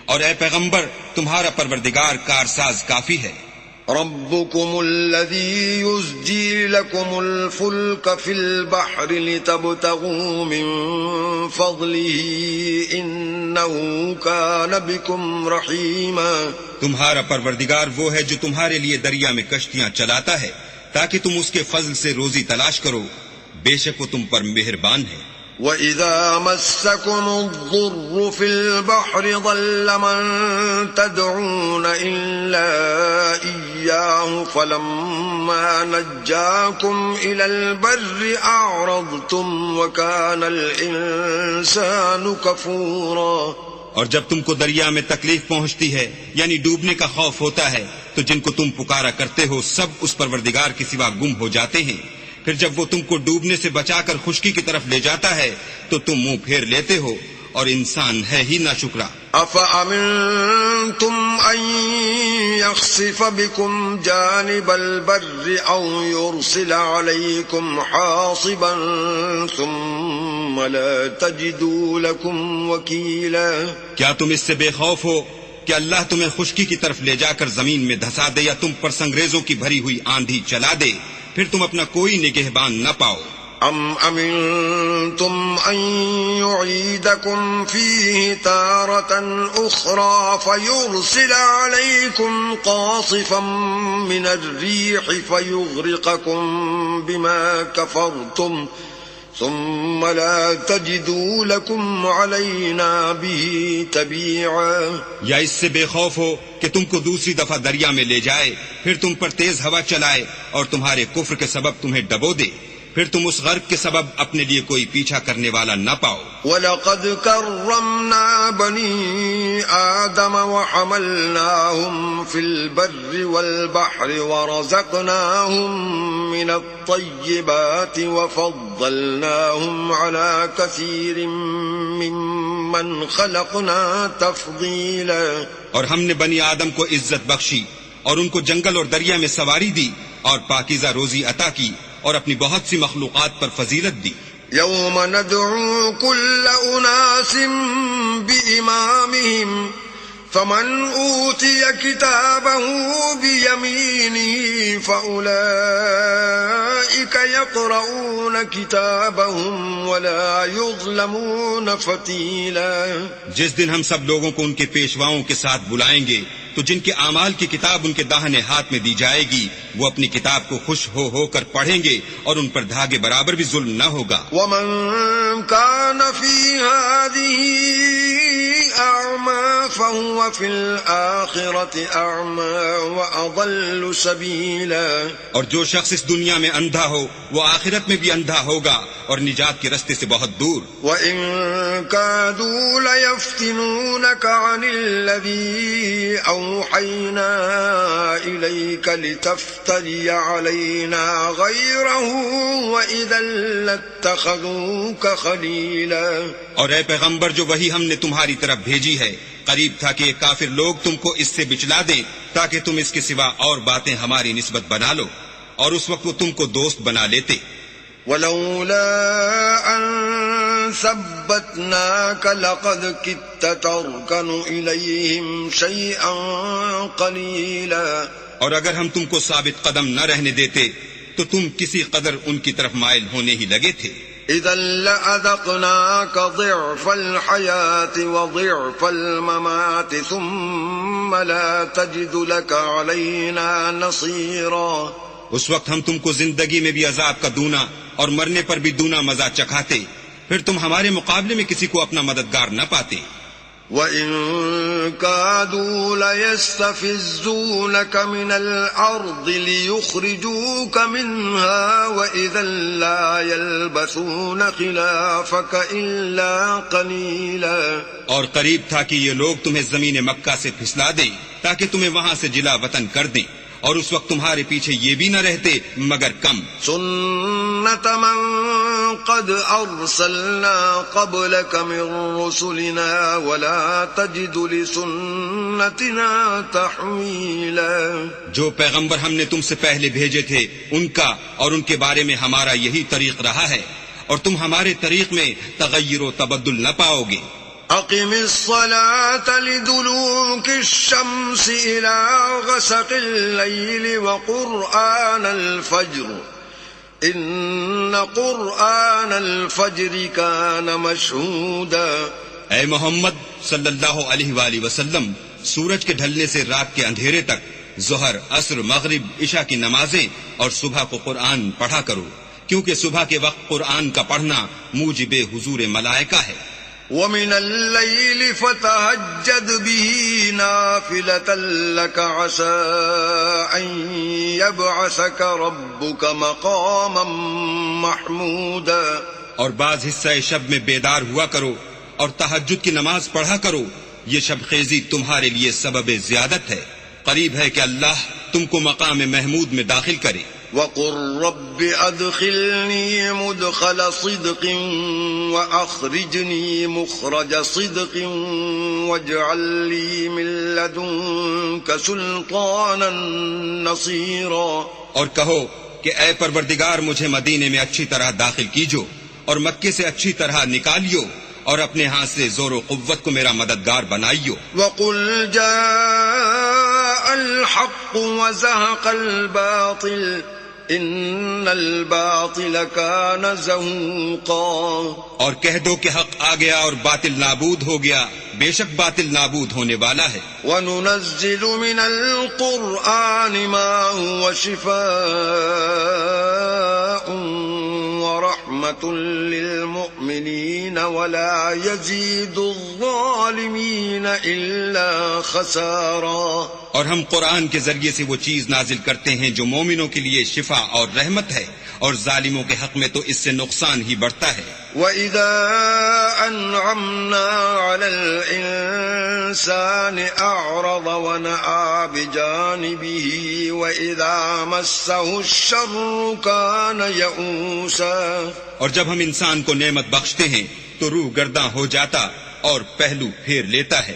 S2: اور اے پیغمبر تمہارا پروردگار کارساز کافی ہے.
S1: ربكم الذي يزجي لكم الفلك في البحر لتبتغوا من فضله إنه كان بكم رحيما.
S2: تمہارا پروردگار وہ ہے جو تمہارے لیے دریا میں کشتیاں چلاتا ہے تاکہ تم اس کے فضل سے روزی تلاش کرو، بے شک وہ تم پر مہربان ہے.
S1: وَإِذَا مَسَّكُمُ الضُّرُّ فِي الْبَحْرِ ضَلَّ مَن تَدْعُونَ إِلَّا إِيَّاهُ فَلَمَّا نَجَّاكُمْ إِلَى الْبَرِّ أَعْرَضْتُمْ وَكَانَ الْإِنسَانُ كَفُورًا.
S2: اور جب تم کو دریا میں تکلیف پہنچتی ہے یعنی ڈوبنے کا خوف ہوتا ہے تو جن کو تم پکارا کرتے ہو سب اس پروردگار کے سوا گم ہو جاتے ہیں. پھر جب وہ تم کو ڈوبنے سے بچا کر خشکی کی طرف لے جاتا ہے تو تم منہ پھیر لیتے ہو، اور انسان ہے ہی ناشکرا.
S1: أَفَأَمِنْتُمْ أَنْ يَخْسِفَ بِكُمْ جَانِبَ الْبَرِّ أَوْ يُرْسِلَ عَلَيْكُمْ حَاصِبًا ثُمَّ لَا تَجِدُوا لَكُمْ وَكِيلًا. کیا
S2: تم اس سے بے خوف ہو کہ اللہ تمہیں خشکی کی طرف لے جا کر زمین میں دھسا دے یا تم پر سنگریزوں کی بھری ہوئی آندھی چلا دے، پھر تم اپنا کوئی نگہبان نہ پاؤ؟
S1: ام امنتم ان يعيدكم فيه تارة اخرى فيرسل عليكم قاصفا من الريح فيغرقكم بما كفرتم ثم لا تجدوا لكم علينا به تبيعا.
S2: یا اس سے بے خوف ہو کہ تم کو دوسری دفعہ دریا میں لے جائے، پھر تم پر تیز ہوا چلائے اور تمہارے کفر کے سبب تمہیں ڈبو دے، پھر تم اس غرق کے سبب اپنے لیے کوئی پیچھا کرنے والا نہ پاؤ.
S1: وَلَقَدْ كَرَّمْنَا بَنِي آدَمَ وَحَمَلْنَاهُمْ فِي الْبَرِّ وَالْبَحْرِ وَرَزَقْنَاهُمْ مِنَ الطَّيِّبَاتِ وَفَضَّلْنَاهُمْ عَلَى كَثِيرٍ مِّمَّنْ خَلَقْنَا تَفْضِيلًا.
S2: اور ہم نے بنی آدم کو عزت بخشی اور ان کو جنگل اور دریا میں سواری دی اور پاکیزہ روزی عطا کی اور اپنی بہت سی مخلوقات پر فضیلت دی.
S1: یوم ندعو کل اناس بإمامهم فمن اوتی کتابه بیمینه فأولئک یقرؤون کتابهم ولا یظلمون فتیلا.
S2: جس دن ہم سب لوگوں کو ان کے پیشواؤں کے ساتھ بلائیں گے تو جن کے اعمال کی کتاب ان کے داہنے ہاتھ میں دی جائے گی وہ اپنی کتاب کو خوش ہو کر پڑھیں گے اور ان پر دھاگے برابر بھی ظلم نہ ہوگا.
S1: ومن كان في هذه أعمى فهو في الآخرة أعمى وأضل سبيلا.
S2: اور جو شخص اس دنیا میں اندھا ہو وہ آخرت میں بھی اندھا ہوگا اور نجات کے رستے سے بہت دور.
S1: وإن كادوا ليفتنونك عن الذي أوحينا إليك لتفتري علينا غيره وإذا لاتخذوك خليلا.
S2: اور اے پیغمبر جو وہی ہم نے تمہاری طرف بھیجی ہے قریب تھا کہ کافر لوگ تم کو اس سے بچلا دیں تاکہ تم اس کے سوا اور باتیں ہماری نسبت بنا لو، اور اس وقت وہ تم کو دوست بنا لیتے.
S1: ولولا أن ثبتناك لقد كدت تركن إليهم شيئا قليلا.
S2: اور اگر ہم تم کو ثابت قدم نہ رہنے دیتے تو تم کسی قدر ان کی طرف مائل ہونے ہی لگے تھے.
S1: إذا لأذقناك ضعف الحياة وضعف الممات ثم لا تجد لك علينا نصيرا.
S2: اس وقت ہم تم کو زندگی میں بھی عذاب کا دونا اور مرنے پر بھی دونا مزہ چکھاتے، پھر تم ہمارے مقابلے میں کسی کو اپنا مددگار نہ پاتے.
S1: وَإِن كَادُوا لَيَسْتَفِزُّونَكَ مِنَ الْأَرْضِ لِيُخْرِجُوكَ مِنْهَا وَإِذًا لَّا يَلْبَثُونَ خِلَافَكَ إِلَّا قَلِيلًا۔
S2: اور قریب تھا کہ یہ لوگ تمہیں زمین مکہ سے پھسلا دیں تاکہ تمہیں وہاں سے جلا وطن کر دیں، اور اس وقت تمہارے پیچھے یہ بھی نہ رہتے مگر کم۔
S1: سُنَّةَ مَن قَدْ أَرْسَلْنَا قَبْلَكَ مِن رُّسُلِنَا وَلَا تَجِدُ لِسُنَّتِنَا تَحْوِيلًا۔
S2: جو پیغمبر ہم نے تم سے پہلے بھیجے تھے ان کا اور ان کے بارے میں ہمارا یہی طریق رہا ہے، اور تم ہمارے طریق میں تغیر و تبدل نہ پاؤ گے۔
S1: أقم الصلاة لدلوك الشمس إلى غسق الليل وقرآن الفجر إن قرآن الفجر كان مشهودا۔
S2: اے محمد صلی اللہ علیہ وآلہ وسلم، سورج کے ڈھلنے سے رات کے اندھیرے تک ظہر، عصر، مغرب، عشاء کی نمازیں اور صبح کو قرآن پڑھا کرو، کیونکہ صبح کے وقت قرآن کا پڑھنا موجب حضور ملائکہ ہے۔
S1: وَمِنَ اللَّيْلِ فَتَهَجَّدْ بِهِ نَافِلَةً لَكَ عَسَىٰ أَن يَبْعَثَكَ رَبُّكَ مَقَامًا مَّحْمُودًا۔
S2: اور بعض حصہ شب میں بیدار ہوا کرو اور تہجد کی نماز پڑھا کرو، یہ شب خیزی تمہارے لیے سبب زیادت ہے، قریب ہے کہ اللہ تم کو مقام محمود میں داخل کرے۔
S1: وَقُل رَّبِّ أَدْخِلْنِي مُدْخَلَ صِدْقٍ وَأَخْرِجْنِي مُخْرَجَ صِدْقٍ وَاجْعَل لِّي مِن لَّدُنكَ سُلْطَانًا نَّصِيرًا۔
S2: اور کہو کہ اے پروردگار مجھے مدینے میں اچھی طرح داخل کیجو اور مکے سے اچھی طرح نکالیو، اور اپنے ہاتھ سے زور و قوت کو میرا مددگار بنائیو۔
S1: وَقُلْ جَاءَ الْحَقُّ وَزَهَقَ الْبَاطِلُ إِنَّ الْبَاطِلَ كَانَ زَهُوقًا۔
S2: اور کہہ دو کہ حق آ گیا اور باطل نابود ہو گیا، بے شک باطل نابود ہونے والا ہے۔
S1: وَنُنَزِّلُ مِنَ الْقُرْآنِ مَا هُوَ شِفَاءٌ وَرَحْمَةٌ لِّلْمُؤْمِنِينَ وَلَا يَزِيدُ الظَّالِمِينَ إِلَّا خَسَارًا۔
S2: اور ہم قرآن کے ذریعے سے وہ چیز نازل کرتے ہیں جو مومنوں کے لیے شفا اور رحمت ہے، اور ظالموں کے حق میں تو اس سے نقصان ہی بڑھتا ہے۔
S1: وَإِذَا أَنْعَمْنَا عَلَى الْإِنسَانِ أَعْرَضَ وَنَأَىٰ بِجَانِبِهِ وَإِذَا مَسَّهُ الشَّرُّ كَانَ يَئُوسًا۔
S2: اور جب ہم انسان کو نعمت بخشتے ہیں تو روح گرداں ہو جاتا اور پہلو پھیر لیتا ہے،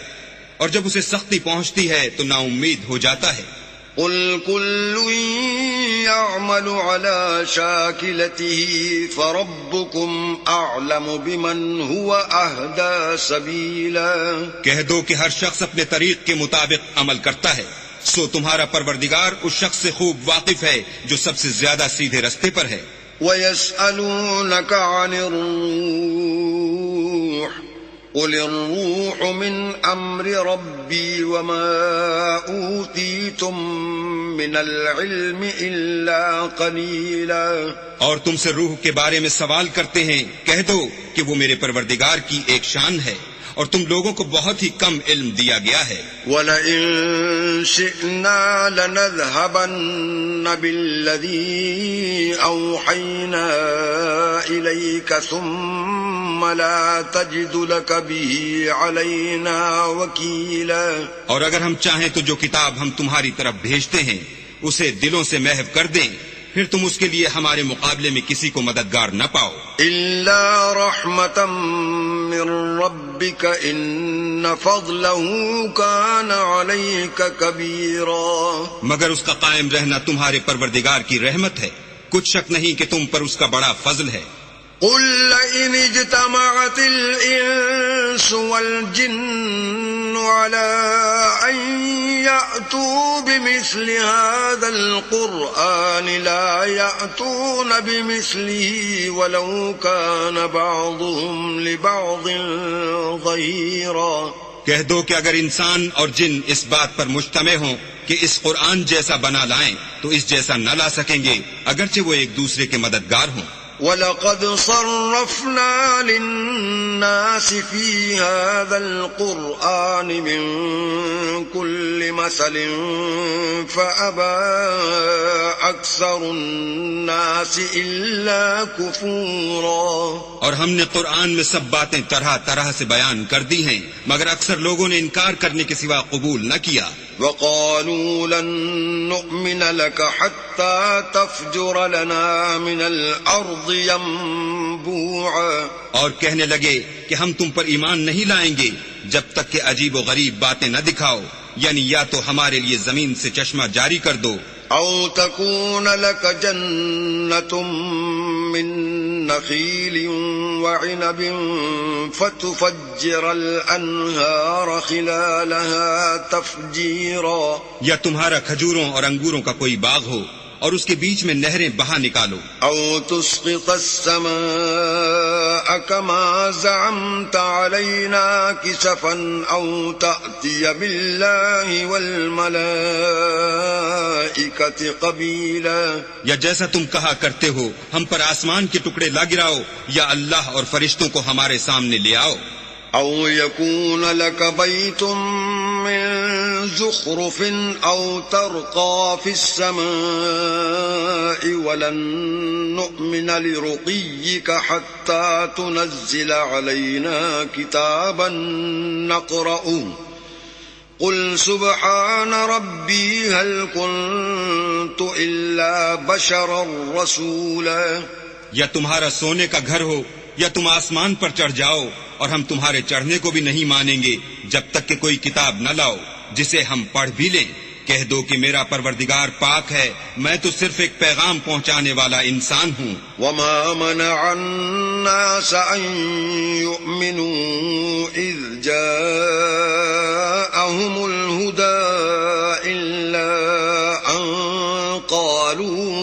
S2: اور جب اسے سختی پہنچتی ہے تو نا امید ہو جاتا ہے۔
S1: قُلْ كُلٌّ يَعْمَلُ عَلَىٰ شَاكِلَتِهِ فَرَبُّكُمْ أَعْلَمُ بِمَنْ هُوَ أَهْدَىٰ سَبِيلًا۔
S2: کہہ دو کہ ہر شخص اپنے طریق کے مطابق عمل کرتا ہے، سو تمہارا پروردگار اس شخص سے خوب واقف ہے جو سب سے زیادہ سیدھے رستے پر ہے۔
S1: وَيَسْأَلُونَكَ عَنِ الرُّوحِ قُلِ الرُّوحُ مِنْ أَمْرِ رَبِّي وَمَا أُوتِيتُم مِّنَ الْعِلْمِ إِلَّا قَلِيلًا۔
S2: اور تم سے روح کے بارے میں سوال کرتے ہیں، کہہ دو کہ وہ میرے پروردگار کی ایک شان ہے، اور تم لوگوں کو بہت ہی کم علم دیا گیا ہے۔
S1: وَلَئِن شِئْنَا لَنَذْهَبَنَّ بِالَّذِي أَوْحَيْنَا إِلَيْكَ ثُمَّ لَا تَجِدُ لَكَ بِهِ عَلَيْنَا وَكِيلًا۔
S2: اور اگر ہم چاہیں تو جو کتاب ہم تمہاری طرف بھیجتے ہیں اسے دلوں سے محو کر دیں، پھر تم اس کے لیے ہمارے مقابلے میں کسی کو مددگار نہ پاؤ۔
S1: إِلَّا رَحْمَةً مِّن رَّبِّكَ إِنَّ فَضْلَهُ كَانَ عَلَيْكَ كَبِيرًا۔
S2: مگر اس کا قائم رہنا تمہارے پروردگار کی رحمت ہے، کچھ شک نہیں کہ تم پر اس کا بڑا فضل ہے۔
S1: قُل لَّئِنِ اجْتَمَعَتِ الْإِنسُ وَالْجِنُّ عَلَىٰ أَن يَأْتُوا بِمِثْلِ هَٰذَا الْقُرْآنِ لَا يَأْتُونَ بِمِثْلِهِ وَلَوْ كَانَ بَعْضُهُمْ لِبَعْضٍ ظَهِيرًا۔
S2: کہہ دو کہ اگر انسان اور جن اس بات پر مجتمع ہوں کہ اس قرآن جیسا بنا لائیں تو اس جیسا نہ لا سکیں گے، اگرچہ وہ ایک دوسرے کے مددگار ہوں۔
S1: وَلَقَدْ صَرَّفْنَا لِلنَّاسِ فِي هَذَا الْقُرْآنِ مِنْ كُلِّ مَثَلٍ فَأَبَى أَكْثَرُ النَّاسِ إِلَّا كُفُورًا.
S2: اور ہم نے قرآن میں سب باتیں طرح طرح سے بیان کر دی ہیں، مگر اکثر لوگوں نے انکار کرنے کے سوا قبول نہ کیا.
S1: وَقَالُوا لَن نُّؤْمِنَ لَكَ حَتَّى تَفْجُرَ لَنَا مِنَ الْأَرْضِ يَنبُوعًا.
S2: اور کہنے لگے کہ ہم تم پر ایمان نہیں لائیں گے جب تک کہ عجیب و غریب باتیں نہ دکھاؤ، یعنی یا تو ہمارے لیے زمین سے چشمہ جاری کر دو،
S1: أَوْ تَكُونَ لَكَ جَنَّةٌ مِّن نَخِيلٍ وَعِنَبٍ فَتُفَجِّرَ الْأَنْهَارَ خِلَالَهَا تَفْجِيرًا.
S2: یا تمہارا کھجوروں اور انگوروں کا کوئی باغ ہو اور اس کے بیچ میں نہریں بہا نکالو.
S1: أَوْ تُسْقِطَ السَّمَاءَ كَمَا زَعَمْتَ عَلَيْنَا كِسَفًا أَوْ تَأْتِيَ بِاللَّهِ وَالْمَلَائِكَةِ قَبِيلًا.
S2: یا جیسا تم کہا کرتے ہو ہم پر آسمان کے ٹکڑے لا گراؤ، یا اللہ اور فرشتوں کو ہمارے سامنے لے آؤ.
S1: أَوْ يَكُونَ لَكَ بَيْتٌ مِّن زُخْرُفٍ أَوْ تَرْقَىٰ فِي السَّمَاءِ وَلَن نُّؤْمِنَ لِرُقِيِّكَ حَتَّىٰ تُنَزِّلَ عَلَيْنَا كِتَابًا نَّقْرَؤُهُ قُلْ سُبْحَانَ رَبِّي هَلْ كُنتُ إِلَّا بَشَرًا رَّسُولًا.
S2: یا تمہارا سونے کا گھر ہو یا تم آسمان پر چڑھ جاؤ، اور ہم تمہارے چڑھنے کو بھی نہیں مانیں گے جب تک کہ کوئی کتاب نہ لاؤ جسے ہم پڑھ بھی لیں. کہہ دو کہ میرا پروردگار پاک ہے، میں تو صرف ایک پیغام پہنچانے والا انسان ہوں.
S1: وَمَا مَنَعَ النَّاسَ أَن يُؤْمِنُوا إِذْ جَاءَهُمُ الْهُدَىٰ إِلَّا أَن قَالُوا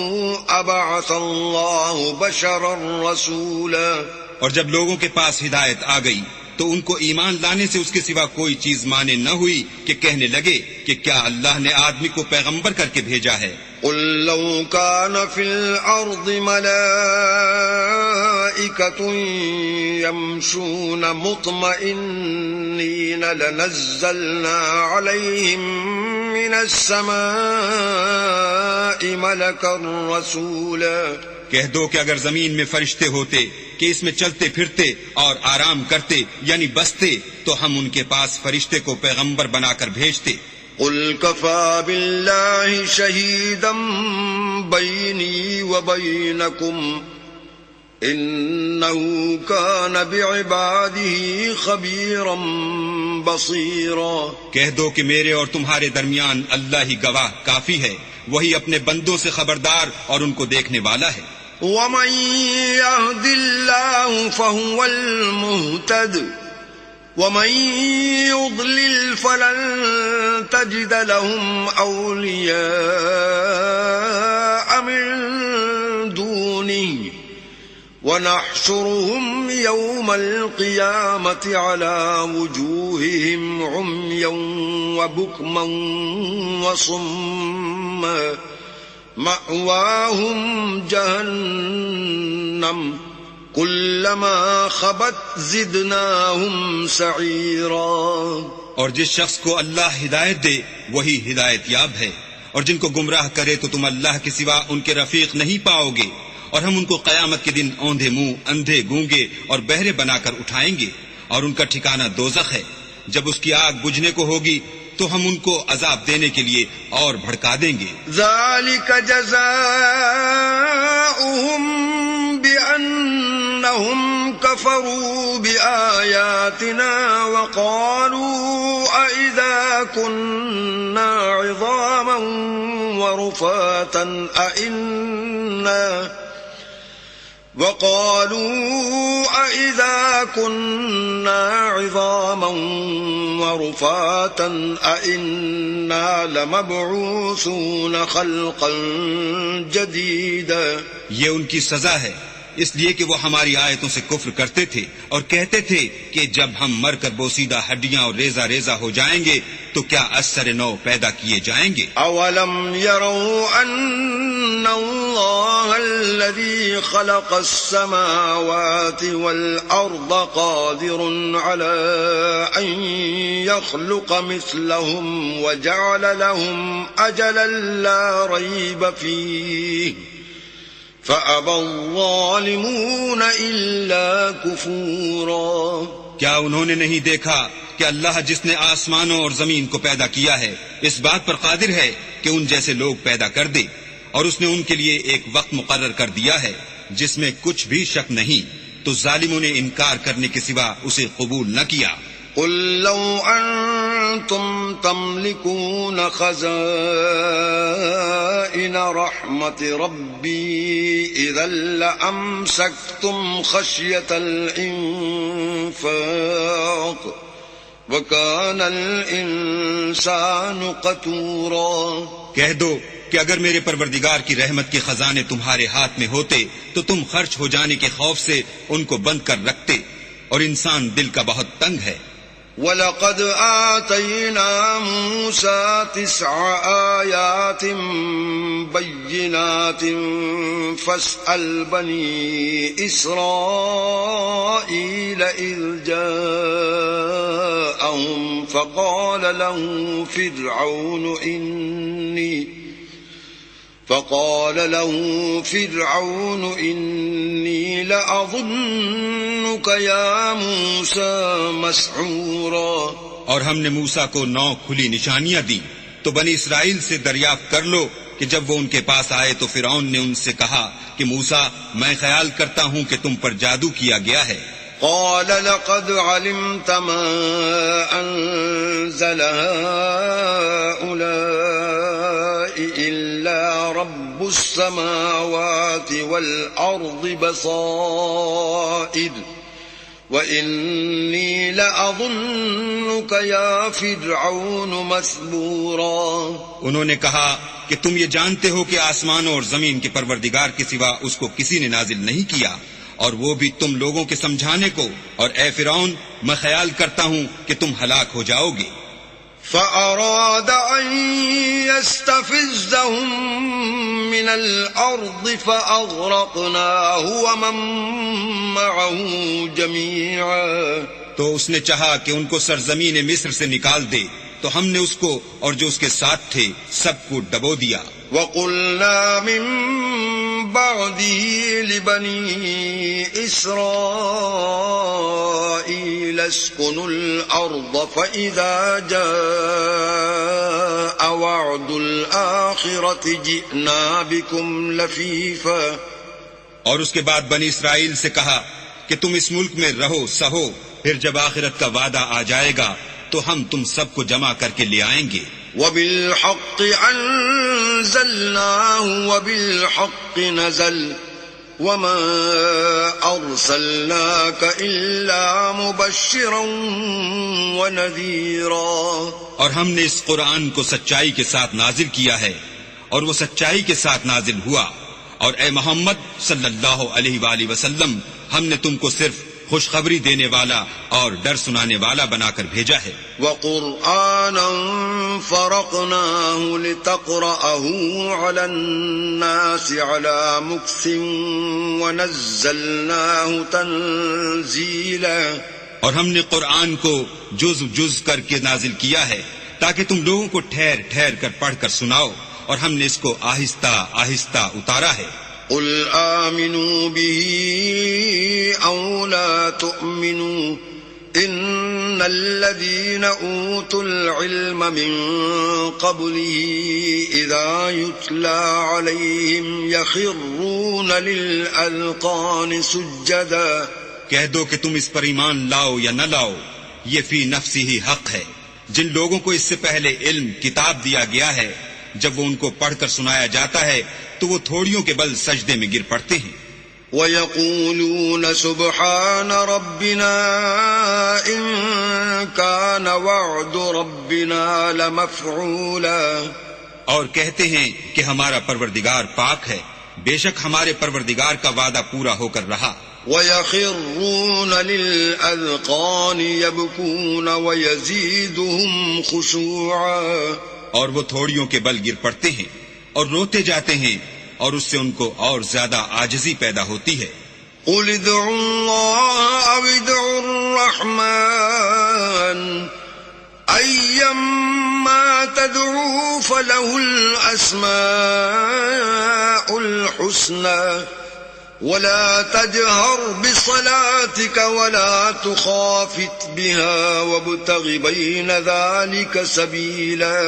S1: أَبَعَثَ اللَّهُ بَشَرًا رَّسُولًا.
S2: اور جب لوگوں کے پاس ہدایت آ گئی تو ان کو ایمان لانے سے اس کے سوا کوئی چیز مانے نہ ہوئی کہ کہنے لگے کہ کیا اللہ نے آدمی کو پیغمبر کر کے بھیجا ہے.
S1: قُل لَّوْ كَانَ فِي الْأَرْضِ مَلَائِكَةٌ يَمْشُونَ مُطْمَئِنِّينَ لَنَزَّلْنَا عَلَيْهِم مِّنَ السَّمَاءِ مَلَكًا رَّسُولًا.
S2: کہہ دو کہ اگر زمین میں فرشتے ہوتے کہ اس میں چلتے پھرتے اور آرام کرتے یعنی بستے تو ہم ان کے پاس فرشتے کو پیغمبر بنا کر بھیجتے.
S1: قُلْ كَفَىٰ بِاللَّهِ شَهِيدًا بَيْنِي وَبَيْنَكُمْ إِنَّهُ كَانَ بِعِبَادِهِ خَبِيرًا بَصِيرًا.
S2: کہہ دو کہ میرے اور تمہارے درمیان اللہ ہی گواہ کافی ہے، وہی اپنے بندوں سے خبردار اور ان کو دیکھنے والا ہے.
S1: وَمَن يَهْدِ اللَّهُ فَهُوَ الْمُهْتَدِ وَمَن يُضْلِلْ فَلَن تَجِدَ لَهُمْ أَوْلِيَاءَ مِن دُونِهِ وَنَحْشُرُهُمْ يَوْمَ الْقِيَامَةِ عَلَى وُجُوهِهِمْ عُمْيًا وَبُكْمًا وَصُمًّا مَأْوَاهُمْ جَهَنَّمُ كُلَّمَا خَبَتْ زِدْنَاهُمْ سَعِيرًا.
S2: اور جس شخص کو اللہ ہدایت دے وہی ہدایت یاب ہے، اور جن کو گمراہ کرے تو تم اللہ کے سوا ان کے رفیق نہیں پاؤ گے. اور ہم ان کو قیامت کے دن اوندھے منہ، اندھے گونگے اور بہرے بنا کر اٹھائیں گے، اور ان کا ٹھکانہ دوزخ ہے. جب اس کی آگ بجھنے کو ہوگی تو ہم ان کو عذاب دینے کے لیے اور بھڑکا دیں گے.
S1: ذَلِكَ جَزَاؤُهُم بِأَنَّهُمْ كَفَرُوا بِآيَاتِنَا وَقَالُوا أَإِذَا كُنَّا عِظَامًا وَرُفَاتًا أَإِنَّا لَمَبْعُوثُونَ خَلْقًا جَدِيدًا.
S2: یہ ان کی سزا ہے، اس لیے کہ وہ ہماری آیتوں سے کفر کرتے تھے اور کہتے تھے کہ جب ہم مر کر بوسیدہ ہڈیاں اور ریزہ ریزہ ہو جائیں گے تو کیا اثر نو پیدا کیے جائیں گے؟
S1: اولم يروا ان اللہ الذي خلق السماوات والارض قادر على ان يخلق مثلهم وجعل لهم اجلا لا ريب فيه فأبى الظالمون إلا كفورا۔
S2: کیا انہوں نے نہیں دیکھا کہ اللہ جس نے آسمانوں اور زمین کو پیدا کیا ہے اس بات پر قادر ہے کہ ان جیسے لوگ پیدا کر دے، اور اس نے ان کے لیے ایک وقت مقرر کر دیا ہے جس میں کچھ بھی شک نہیں، تو ظالموں نے انکار کرنے کے سوا اسے قبول نہ کیا۔
S1: قل لو أنتم تملكون خزائن رحمة ربي إذا لأمسكتم خشية الإنفاق وكان الإنسان قتورا۔
S2: کہہ دو کہ اگر میرے پروردگار کی رحمت کے خزانے تمہارے ہاتھ میں ہوتے تو تم خرچ ہو جانے کے خوف سے ان کو بند کر رکھتے، اور انسان دل کا بہت تنگ ہے۔
S1: وَلَقَدْ آتَيْنَا مُوسَى 9 آيَاتٍ بَيِّنَاتٍ فَاسْأَلْ بَنِي إِسْرَائِيلَ إِذْ جَاءَهُمْ فَقَالَ له فرعون إني لأظنك يا موسى مسحورا۔
S2: اور ہم نے موسیٰ کو 9 کھلی نشانیاں دی، تو بنی اسرائیل سے دریافت کر لو کہ جب وہ ان کے پاس آئے تو فرعون نے ان سے کہا کہ موسیٰ میں خیال کرتا ہوں کہ تم پر جادو کیا گیا ہے۔
S1: قال لقد علمت ما أنزل هؤلاء إلا رب السماوات والأرض بصائر وإني لأظنك يا فرعون مثبورا۔
S2: انہوں نے کہا کہ تم یہ جانتے ہو کہ آسمانوں اور زمین کے پروردگار کے سوا اس کو کسی نے نازل نہیں کیا، اور وہ بھی تم لوگوں کے سمجھانے کو، اور اے فرعون میں خیال کرتا ہوں کہ تم ہلاک ہو جاؤ گے۔
S1: فأراد أن يستفزهم من الأرض فأغرقناه ومن معه جميعا۔
S2: تو اس نے چاہا کہ ان کو سرزمین مصر سے نکال دے، تو ہم نے اس کو اور جو اس کے ساتھ تھے سب کو ڈبو دیا۔
S1: وَقُلْنَا مِن بَعْدِهِ لِبَنِي إِسْرَائِيلَ اسْكُنُوا الْأَرْضَ فَإِذَا جَاءَ وَعْدُ الْآخِرَةِ جِئْنَا بِكُمْ لَفِيفًا۔
S2: اور اس کے بعد بنی اسرائیل سے کہا کہ تم اس ملک میں رہو سہو، پھر جب آخرت کا وعدہ آ جائے گا تو ہم تم سب کو جمع کر کے لے آئیں گے۔
S1: وَبِالْحَقِّ أَنزَلْنَاهُ وَبِالْحَقِّ نَزَلَ وَمَا أَرْسَلْنَاكَ إِلَّا مُبَشِّرًا وَنَذِيرًا۔
S2: اور ہم نے اس قرآن کو سچائی کے ساتھ نازل کیا ہے، اور وہ سچائی کے ساتھ نازل ہوا، اور اے محمد صلی اللہ علیہ وآلہ وسلم ہم نے تم کو صرف خوشخبری دینے والا اور ڈر سنانے والا بنا کر بھیجا ہے۔
S1: وَقُرْآنًا فَرَقْنَاهُ لِتَقْرَأَهُ عَلَى النَّاسِ عَلَى مُكْثٍ وَنَزَّلْنَاهُ تَنزِيلًا۔
S2: اور ہم نے قرآن کو جز جز کر کے نازل کیا ہے تاکہ تم لوگوں کو ٹھہر ٹھہر کر پڑھ کر سناؤ، اور ہم نے اس کو آہستہ آہستہ اتارا ہے۔
S1: قل آمنوا به أو لا تؤمنوا إن الذين أوتوا العلم من قبله إذا يتلى عليهم يخرون للأذقان سجدا۔
S2: کہہ دو کہ تم اس پر ایمان لاؤ یا نہ لاؤ، یہ فی نفسی ہی حق ہے۔ جن لوگوں کو اس سے پہلے علم کتاب دیا گیا ہے، جب وہ ان کو پڑھ کر سنایا جاتا ہے تو وہ تھوڑیوں کے بل سجدے میں گر پڑتے ہیں۔
S1: وَيَقُولُونَ سُبْحَانَ رَبِّنَا إِن كَانَ وَعْدُ رَبِّنَا لَمَفْعُولًا۔
S2: اور کہتے ہیں کہ ہمارا پروردگار پاک ہے، بے شک ہمارے پروردگار کا وعدہ پورا ہو کر رہا.
S1: وَيَخِرُّونَ لِلْأَذْقَانِ يَبْكُونَ وَيَزِيدُهُمْ خُشُوعًا،
S2: اور وہ تھوڑیوں کے بل گر پڑتے ہیں اور روتے جاتے ہیں، اور اس سے ان کو اور زیادہ عاجزی پیدا ہوتی ہے.
S1: قُلِ ادْعُوا اللَّهَ أَوِ ادْعُوا الرَّحْمَنَ أَيَّمَّا تَدْعُوا فَلَهُ الْأَسْمَاءُ الْحُسْنَى وَلَا تَجْهَرْ بِصَلَاتِكَ وَلَا تُخَافِتْ بِهَا وَابْتَغِ بَيْنَ ذَلِكَ سَبِيلًا.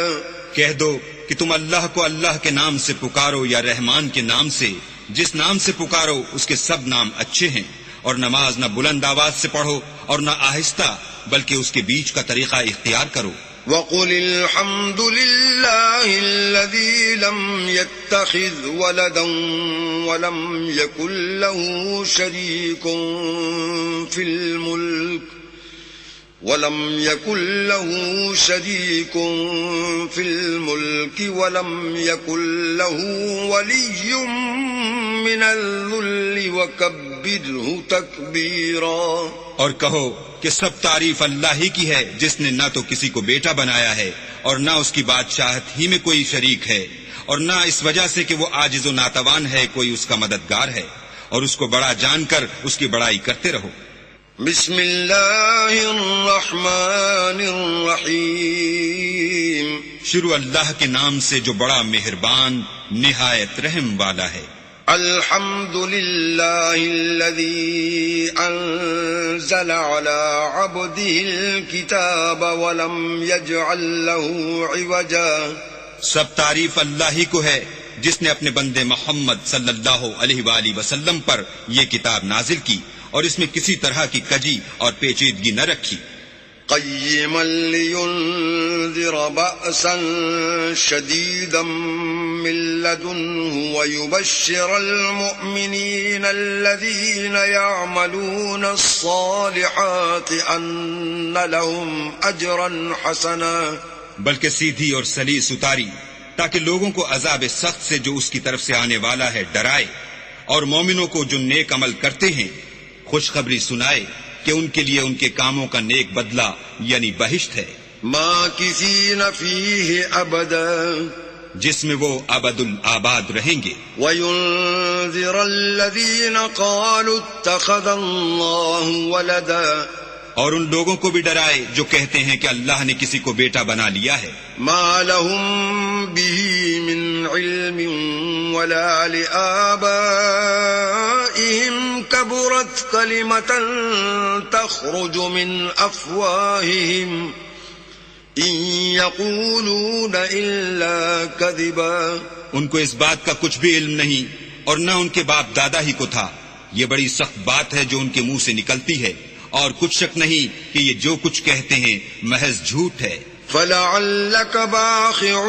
S2: کہہ دو کہ تم اللہ کو اللہ کے نام سے پکارو یا رحمان کے نام سے، جس نام سے پکارو اس کے سب نام اچھے ہیں، اور نماز نہ بلند آواز سے پڑھو اور نہ آہستہ، بلکہ اس کے بیچ کا طریقہ اختیار کرو.
S1: وَقُلِ الْحَمْدُ لِلَّهِ الَّذِي لَمْ يَتَّخِذْ وَلَدًا وَلَمْ يَكُنْ لَهُ شَرِيكٌ فِي الْمُلْكِ وَلَمْ يَكُنْ لَهُ وَلِيٌّ مِّنَ الذُّلِّ وَكَبِّرْهُ تَكْبِيرًا.
S2: اور کہو کہ سب تعریف اللہ ہی کی ہے، جس نے نہ تو کسی کو بیٹا بنایا ہے اور نہ اس کی بادشاہت ہی میں کوئی شریک ہے، اور نہ اس وجہ سے کہ وہ عاجز و ناتوان ہے کوئی اس کا مددگار ہے، اور اس کو بڑا جان کر اس کی بڑائی کرتے رہو.
S1: بسم اللہ الرحمن الرحیم.
S2: شروع اللہ کے نام سے جو بڑا مہربان نہایت رحم والا ہے.
S1: الحمد للہ الذی انزل على عبده الكتاب ولم يجعل له عوجا.
S2: سب تعریف اللہ ہی کو ہے جس نے اپنے بندے محمد صلی اللہ علیہ وآلہ وسلم پر یہ کتاب نازل کی اور اس میں کسی طرح کی کجی اور پیچیدگی نہ رکھی.
S1: قیما لینذر بأسا شدیدا من لدنه ویبشر المؤمنین الذین یعملون الصالحات ان لهم اجرا حسنا.
S2: بلکہ سیدھی اور سلیس اتاری تاکہ لوگوں کو عذاب سخت سے جو اس کی طرف سے آنے والا ہے ڈرائے، اور مومنوں کو جو نیک عمل کرتے ہیں خوشخبری سنائے کہ ان کے لیے ان کے کاموں کا نیک بدلہ یعنی بہشت ہے.
S1: ماکثین فیہ ابدا،
S2: جس میں وہ ابد الآباد رہیں گے.
S1: وینذر الذین قالوا اتخذ اللہ ولدا،
S2: اور ان لوگوں کو بھی ڈرائے جو کہتے ہیں کہ اللہ نے کسی کو بیٹا بنا لیا ہے.
S1: ما لهم به من علم ولا لآبائهم كبرت كلمة تخرج من أفواههم إن يقولون إلا كذبا.
S2: ان کو اس بات کا کچھ بھی علم نہیں اور نہ ان کے باپ دادا ہی کو تھا. یہ بڑی سخت بات ہے جو ان کے منہ سے نکلتی ہے، اور کچھ شک نہیں کہ یہ جو کچھ کہتے ہیں محض جھوٹ ہے.
S1: فَلَعَلَّكَ بَاخِعٌ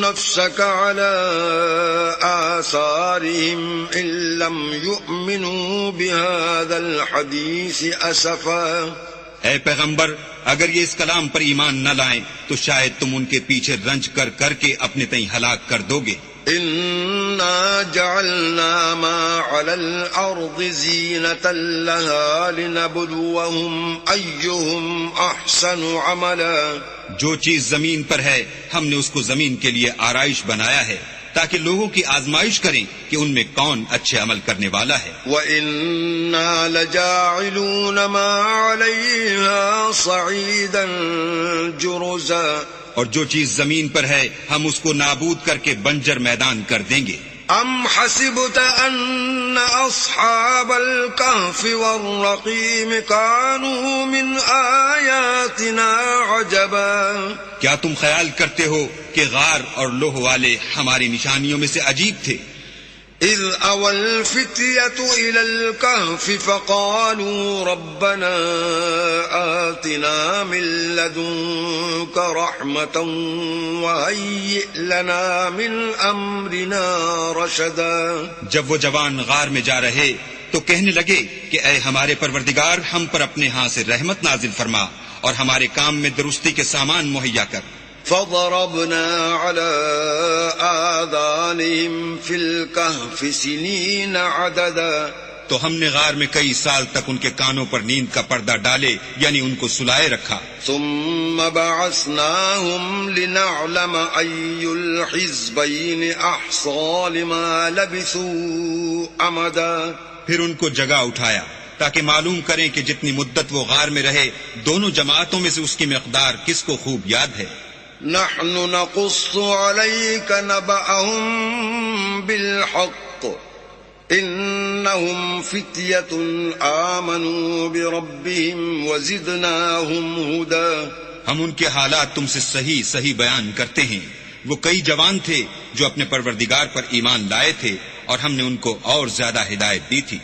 S1: نَفْسَكَ عَلَىٰ آثَارِهِمْ إِن لَّمْ يُؤْمِنُوا بِهَٰذَا الْحَدِيثِ أَسَفًا.
S2: اے پیغمبر، اگر یہ اس کلام پر ایمان نہ لائیں تو شاید تم ان کے پیچھے رنج کر کر کے اپنے تئیں ہلاک کر دو گے.
S1: إِنَّا جَعَلْنَا مَا عَلَى الْأَرْضِ زِينَةً لَهَا لِنَبْلُوَهُمْ أَيُّهُمْ أَحْسَنُ عَمَلًا.
S2: جو چیز زمین پر ہے ہم نے اس کو زمین کے لیے آرائش بنایا ہے تاکہ لوگوں کی آزمائش کریں کہ ان میں کون اچھے عمل کرنے والا ہے.
S1: وَإِنَّا لَجَاعِلُونَ مَا عَلَيْهَا صَعِيدًا جُرُزًا.
S2: اور جو چیز زمین پر ہے ہم اس کو نابود کر کے بنجر میدان کر دیں گے.
S1: ام حسبت ان اصحاب الكهف والرقيم كانوا من آیاتنا عجبا.
S2: کیا تم خیال کرتے ہو کہ غار اور لوح والے ہماری نشانیوں میں سے عجیب تھے؟
S1: اذ اوى الفتية الى الكهف فقالوا ربنا آتنا من لدنك رحمة وهيئ لنا من امرنا رشدا.
S2: جب وہ جوان غار میں جا رہے تو کہنے لگے کہ اے ہمارے پروردگار، ہم پر اپنے ہاں سے رحمت نازل فرما اور ہمارے کام میں درستی کے سامان مہیا کر.
S1: فضربنا على آذانهم في الكهف سنين عددا
S2: تو ہم نے غار میں کئی سال تک ان کے کانوں پر نیند کا پردہ ڈالے، یعنی ان کو سلائے رکھا۔
S1: ثم بعثناهم لنعلم أي الحزبين أحصى لما لبثوا أمدا
S2: پھر ان کو جگہ اٹھایا تاکہ معلوم کریں کہ جتنی مدت وہ غار میں رہے دونوں جماعتوں میں سے اس کی مقدار کس کو خوب یاد ہے۔
S1: نحن نقص عليك نبأهم بالحق إنهم فتية آمنوا بربهم وزدناهم هدى
S2: ہم ان کے حالات تم سے صحیح صحیح بیان کرتے ہیں۔ وہ کئی جوان تھے جو اپنے پروردگار پر ایمان لائے تھے اور ہم نے ان کو اور زیادہ ہدایت دی تھی۔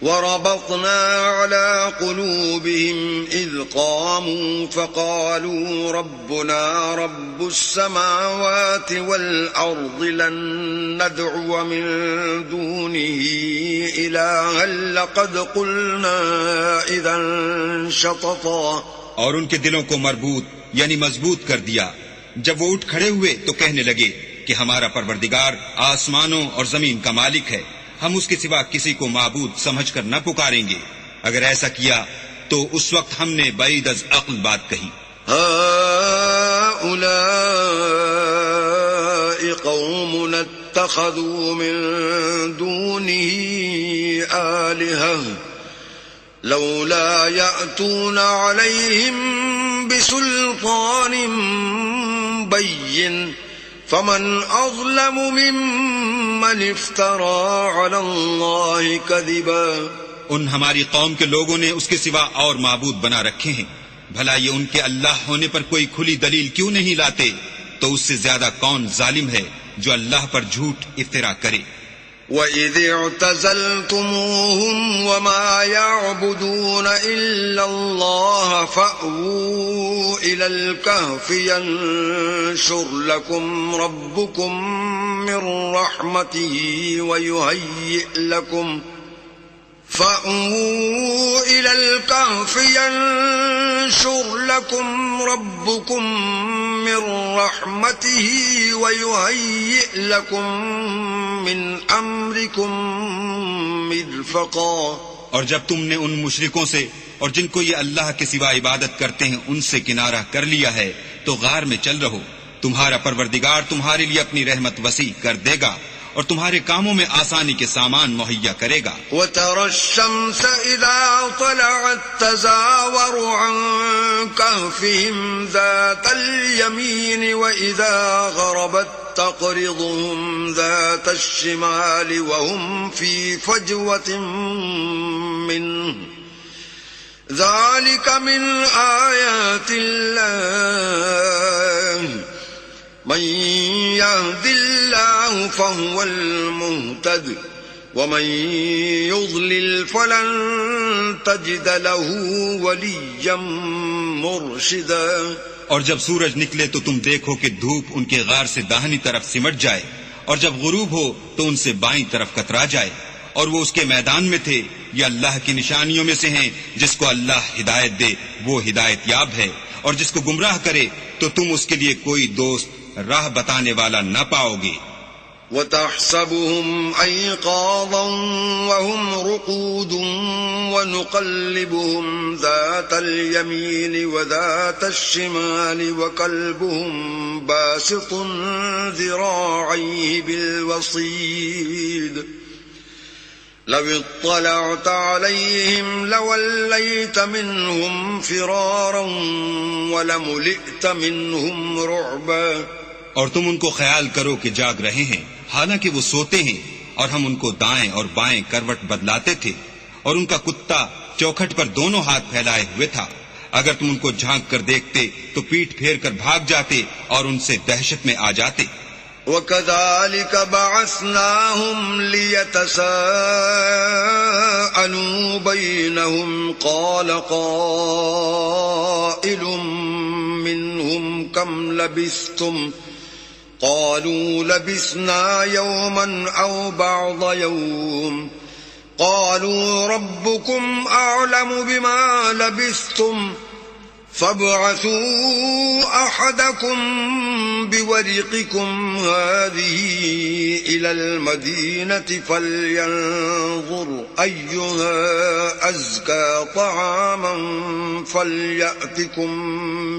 S1: وربطنا على قلوبهم إذ قاموا فقالوا ربنا رب السماوات والأرض لن ندعو من دونه إلها لقد قلنا إذا شططا
S2: اور ان کے دلوں کو مربوط یعنی مضبوط کر دیا۔ جب وہ اٹھ کھڑے ہوئے تو کہنے لگے کہ ہمارا پروردگار آسمانوں اور زمین کا مالک ہے، ہم اس کے سوا کسی کو معبود سمجھ کر نہ پکاریں گے۔ اگر ایسا کیا تو اس وقت ہم نے بعید از عقل بات کہی۔
S1: هؤلاء قوم اتخذوا من دونه آلهة لولا يأتون عليهم بسلطان بين فمن أظلم ممن افترى على الله كذبا
S2: ان ہماری قوم کے لوگوں نے اس کے سوا اور معبود بنا رکھے ہیں، بھلا یہ ان کے اللہ ہونے پر کوئی کھلی دلیل کیوں نہیں لاتے؟ تو اس سے زیادہ کون ظالم ہے جو اللہ پر جھوٹ افترا کرے۔
S1: وَإِذِ اعْتَزَلْتُمُوهُمْ وَمَا يَعْبُدُونَ إِلَّا اللَّهَ فَأْوُوا إِلَى الْكَهْفِ يَنشُرْ لَكُمْ رَبُّكُمْ مِنْ رَحْمَتِهِ وَيُهَيِّئْ لَكُمْ فَأْوُوا إِلَى الْكَهْفِ يَنشُرْ لَكُمْ رَبُّكُمْ مِنْ رَحْمَتِهِ وَيُهَيِّئْ لَكُمْ مِنْ أَمْرِكُمْ مِرْفَقًا
S2: اور جب تم نے ان مشرکوں سے اور جن کو یہ اللہ کے سوا عبادت کرتے ہیں ان سے کنارہ کر لیا ہے تو غار میں چل رہو، تمہارا پروردگار تمہارے لیے اپنی رحمت وسیع کر دے گا اور تمہارے کاموں میں آسانی کے سامان مہیا کرے گا۔
S1: وَتَرَى الشَّمْسَ إِذَا طَلَعَتْ تَزَاوَرُ عَنْ كَهْفِهِمْ ذَاتَ الْيَمِينِ وَإِذَا غَرَبَتْ تَقْرِضُهُمْ ذَاتَ الشِّمَالِ وَهُمْ فِي فَجْوَةٍ مِّنْهُ ذَلِكَ مِنْ آيَاتِ اللَّهِ من يهد الله فهو المهتد ومن يضلل فلن تجد له وليا مرشدا
S2: اور جب سورج نکلے تو تم دیکھو کہ دھوپ ان کے غار سے داہنی طرف سمٹ جائے اور جب غروب ہو تو ان سے بائیں طرف کترا جائے، اور وہ اس کے میدان میں تھے۔ یہ اللہ کی نشانیوں میں سے ہیں، جس کو اللہ ہدایت دے وہ ہدایت یاب ہے، اور جس کو گمراہ کرے تو تم اس کے لیے کوئی دوست راہ بتانے والا نہ پاؤ گے۔
S1: وَتَحْسَبُهُمْ أَيْقَاظًا وَهُمْ رُقُودٌ وَنُقَلِّبُهُمْ ذَاتَ الْيَمِينِ وَذَاتَ الشِّمَالِ وَكَلْبُهُمْ بَاسِطٌ ذِرَاعَيْهِ بِالْوَصِيدِ لَوِ اطَّلَعْتَ عَلَيْهِمْ لَوَلَّيْتَ مِنْهُمْ فِرَارًا وَلَمُلِئْتَ مِنْهُمْ رُعْبًا
S2: اور تم ان کو خیال کرو کہ جاگ رہے ہیں حالانکہ وہ سوتے ہیں، اور ہم ان کو دائیں اور بائیں کروٹ بدلاتے تھے، اور ان کا کتا چوکھٹ پر دونوں ہاتھ پھیلائے ہوئے تھا۔ اگر تم ان کو جھانک کر دیکھتے تو پیٹ پھیر کر بھاگ جاتے اور ان سے دہشت میں آ جاتے۔
S1: وَكَذَلِكَ بَعَثْنَاهُمْ لِيَتَسَاءَلُوا بَيْنَهُمْ قَالَ قَائِلٌ مِّنْهُمْ كَمْ لَبِثْتُمْ قَالُوا لَبِثْنَا يَوْمًا أَوْ بَعْضَ يَوْمٍ قَالُوا رَبُّكُمْ أَعْلَمُ بِمَا لَبِثْتُمْ فابعثوا أحدكم بورقكم هذه إلى المدينة فلينظر أيها أزكى طعاما فليأتكم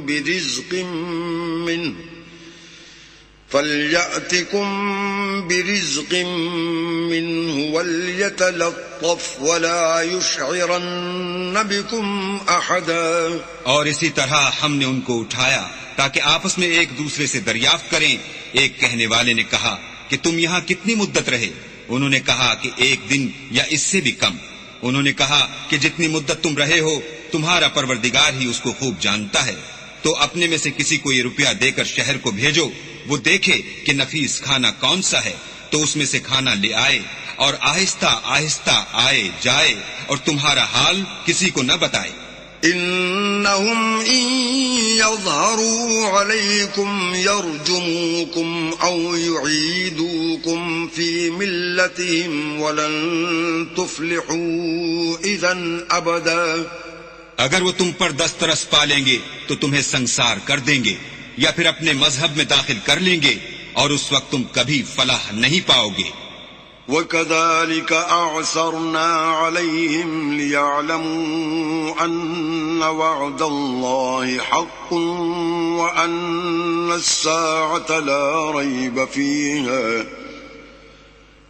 S1: برزق منه وليتلطف ولا يشعرن بكم أحدا.
S2: اور اسی طرح ہم نے ان کو اٹھایا تاکہ آپس میں ایک دوسرے سے دریافت کریں. ایک کہنے والے نے کہا کہ تم یہاں کتنی مدت رہے؟ انہوں نے کہا کہ 1 دن یا اس سے بھی کم. انہوں نے کہا کہ جتنی مدت تم رہے ہو تمہارا پروردگار ہی اس کو خوب جانتا ہے. تو اپنے میں سے کسی کو یہ روپیہ دے کر شہر کو بھیجو، وہ دیکھے کہ نفیس کھانا کون سا ہے تو اس میں سے کھانا لے آئے، اور آہستہ آہستہ آئے جائے اور تمہارا حال کسی کو نہ بتائے.
S1: إنهم إن يظهروا عليكم يرجموكم أو يعيدوكم في ملتهم ولن تفلحوا إذن أبدا.
S2: اگر وہ تم پر دسترس پا لیں گے تو تمہیں سنسار کر دیں گے یا پھر اپنے مذہب میں داخل کر لیں گے، اور اس وقت تم کبھی فلاح نہیں پاؤ گے.
S1: وَكَذَلِكَ أَعْثَرْنَا عَلَيْهِمْ لِيَعْلَمُوا أَنَّ وَعْدَ اللَّهِ حَقٌّ وَأَنَّ السَّاعَةَ لَا رَيْبَ فِيهَا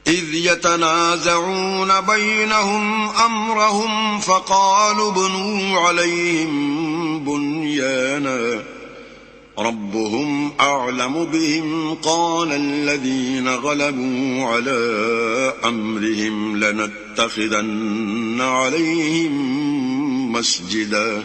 S1: إِذْ يَتَنَازَعُونَ بَيْنَهُمْ أَمْرَهُمْ فَقَالُوا ابْنُوا عَلَيْهِمْ بُنْيَانًا ربهم أعلم بهم قال الذين غلبوا على أمرهم لنتخذن عليهم مسجدا.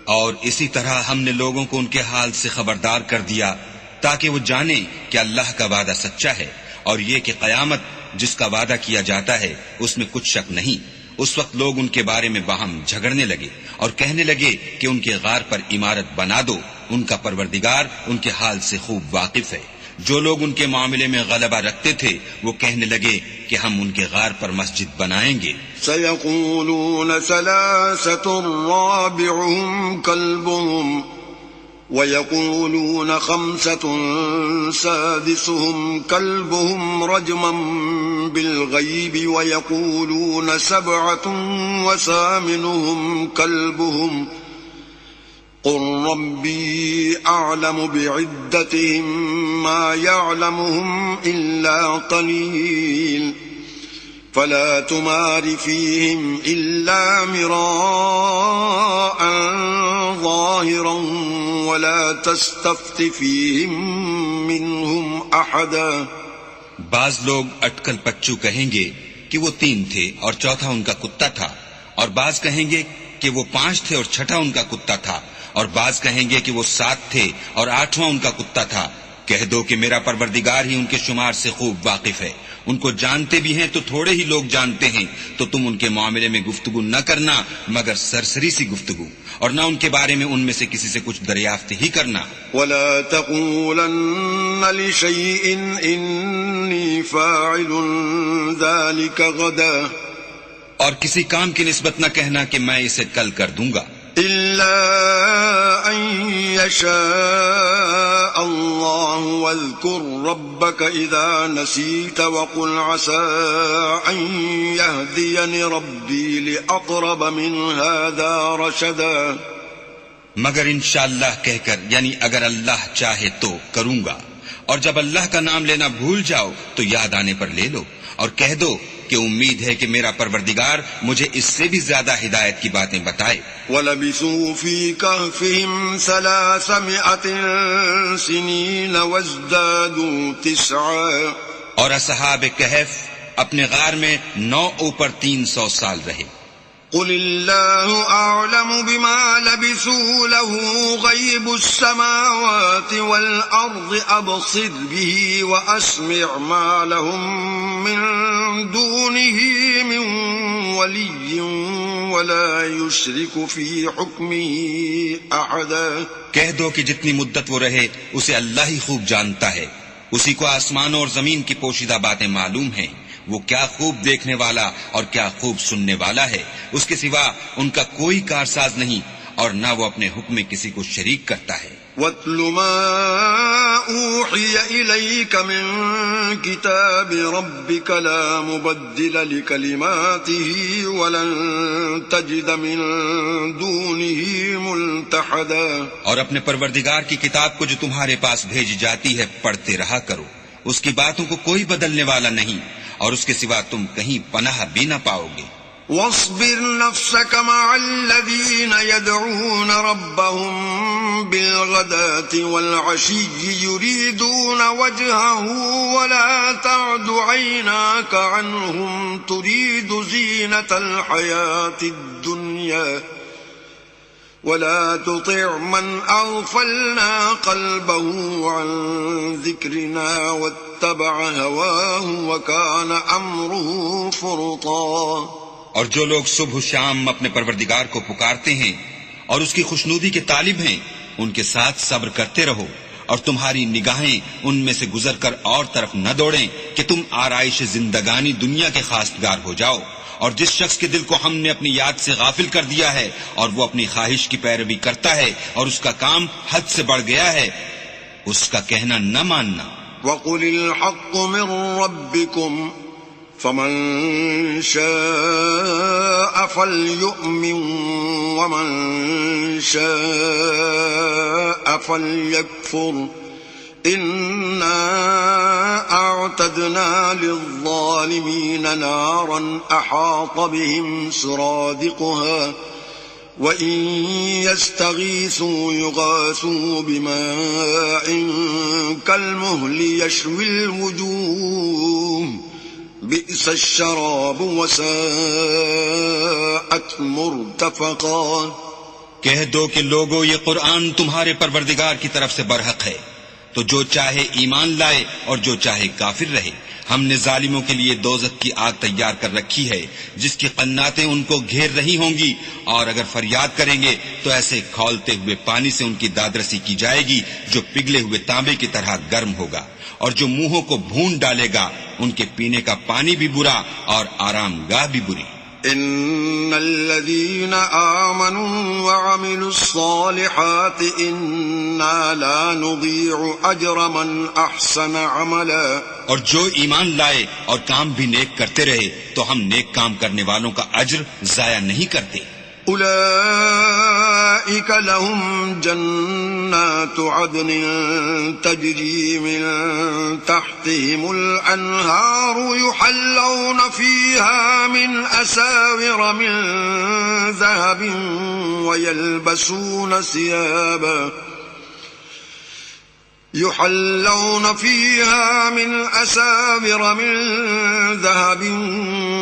S2: اور اسی طرح ہم نے لوگوں کو ان کے حال سے خبردار کر دیا تاکہ وہ جانیں کہ اللہ کا وعدہ سچا ہے، اور یہ کہ قیامت جس کا وعدہ کیا جاتا ہے اس میں کچھ شک نہیں. اس وقت لوگ ان کے بارے میں باہم جھگڑنے لگے اور کہنے لگے کہ ان کے غار پر عمارت بنا دو. ان کا پروردگار ان کے حال سے خوب واقف ہے. جو لوگ ان کے معاملے میں غلبہ رکھتے تھے وہ کہنے لگے کہ ہم ان کے غار پر مسجد بنائیں گے.
S1: سيقولون 3 رابعهم كلبهم ويقولون 5 سادسهم كلبهم رجما بالغيب ويقولون 7 وثامنهم كلبهم قل ربي أعلم بعدتهم ما يعلمهم إلا قليل فلا تمار فيهم إلا مراء ظاهرا ولا تستفت فيهم منهم أحدا.
S2: بعض لوگ اٹکل پچو کہیں گے کہ وہ 3 تھے اور چوتھا ان کا کتا تھا، اور بعض کہیں گے کہ وہ 5 تھے اور چھٹا ان کا کتا تھا، اور بعض کہیں گے کہ وہ 7 تھے اور 8واں ان کا کتا تھا. کہہ دو کہ میرا پروردگار ہی ان کے شمار سے خوب واقف ہے. ان کو جانتے بھی ہیں تو تھوڑے ہی لوگ جانتے ہیں، تو تم ان کے معاملے میں گفتگو نہ کرنا مگر سرسری سی گفتگو، اور نہ ان کے بارے میں ان میں سے کسی سے کچھ دریافت ہی کرنا.
S1: ولا تقولن لشيء إني فاعل ذلك غدا،
S2: اور کسی کام کی نسبت نہ کہنا کہ میں اسے کل کر دوں گا،
S1: إلا أن يشاء الله. واذكر ربك إذا نسيت وقل عسى أن يهديني ربي لأقرب من هذا رشدا.
S2: مگر انشاءاللہ کہہ کر، یعنی اگر اللہ چاہے تو کروں گا، اور جب اللہ کا نام لینا بھول جاؤ تو یاد آنے پر لے لو، اور کہہ دو کہ امید ہے کہ میرا پروردگار مجھے اس سے بھی زیادہ ہدایت کی باتیں بتائے.
S1: وَلَبِثُوا فِي كَهْفِهِمْ 300 سِنِينَ وَازْدَادُوا 9.
S2: اور اصحاب کہف اپنے غار میں 9 اوپر 300 سال رہے.
S1: قل الله أعلم بما لبثوا له غيب السماوات والأرض أبصر به وأسمع ما لهم من دونه من ولي ولا يشرك في حكمه أحدا.
S2: کہہ دو کہ جتنی مدت وہ رہے اسے اللہ ہی خوب جانتا ہے، اسی کو آسمانوں اور زمین کی پوشیدہ باتیں معلوم ہیں. وہ کیا خوب دیکھنے والا اور کیا خوب سننے والا ہے، اس کے سوا ان کا کوئی کارساز نہیں، اور نہ وہ اپنے حکم میں کسی کو شریک کرتا ہے۔
S1: وَاتْلُ مَا أُوحِيَ إِلَيْكَ مِن كِتَابِ رَبِّكَ لَا مُبَدِّلَ لِكَلِمَاتِهِ وَلَن تَجِدَ مِن دُونِهِ مُلْتَحَدًا۔
S2: اور اپنے پروردگار کی کتاب کو جو تمہارے پاس بھیجی جاتی ہے پڑھتے رہا کرو، اس کی باتوں کو کوئی بدلنے والا نہیں، اور اس کے سوا تم کہیں پناہ بھی نہ پاؤ گے۔
S1: واصبر نفسك مع الذين يدعون ربهم بالغداة والعشي يريدون وجهه ولا تعد عيناك عنهم تريد زينة الحياة الدنيا ولا تطع من أغفلنا قلبه عن ذكرنا واتبع هواه وكان أمره فرطا۔
S2: اور جو لوگ صبح و شام اپنے پروردگار کو پکارتے ہیں اور اس کی خوشنودی کے طالب ہیں، ان کے ساتھ صبر کرتے رہو، اور تمہاری نگاہیں ان میں سے گزر کر اور طرف نہ دوڑیں کہ تم آرائش زندگانی دنیا کے خواستگار ہو جاؤ۔ اور جس شخص کے دل کو ہم نے اپنی یاد سے غافل کر دیا ہے اور وہ اپنی خواہش کی پیروی کرتا ہے اور اس کا کام حد سے بڑھ گیا ہے، اس کا کہنا نہ ماننا۔
S1: وَقُلِ الْحَقُّ مِن رَّبِّكُمْ فَمَن شَاءَ فَلْيُؤْمِن وَمَن شَاءَ فَلْيَكْفُرْ إِنَّا أَعْتَدْنَا لِلظَّالِمِينَ نَارًا أَحَاطَ بِهِمْ سُرَادِقُهَا وَإِن يَسْتَغِيثُوا يُغَاثُوا بِمَاءٍ كَالْمُهْلِ يَشْوِي الْوُجُوهَ بئس الشراب وساءت مرتفقا۔
S2: کہہ دو کہ لوگو یہ قرآن تمہارے پروردگار کی طرف سے برحق ہے، تو جو چاہے ایمان لائے اور جو چاہے کافر رہے۔ ہم نے ظالموں کے لیے دوزخ کی آگ تیار کر رکھی ہے جس کی قناتیں ان کو گھیر رہی ہوں گی، اور اگر فریاد کریں گے تو ایسے کھولتے ہوئے پانی سے ان کی دادرسی کی جائے گی جو پگھلے ہوئے تانبے کی طرح گرم ہوگا، اور جو منہوں کو بھون ڈالے گا ان کے پینے کا پانی بھی برا اور آرام گاہ بھی بری۔
S1: ان الذين آمنوا وعملوا الصالحات انا لا نضيع اجر من احسن عملا۔
S2: اور جو ایمان لائے اور کام بھی نیک کرتے رہے تو ہم نیک کام کرنے والوں کا اجر ضائع نہیں کرتے۔
S1: أولئك لهم جنات عدن تجري من تحتهم الأنهار يحلون فيها من أساور من ذهب ويلبسون ثيابا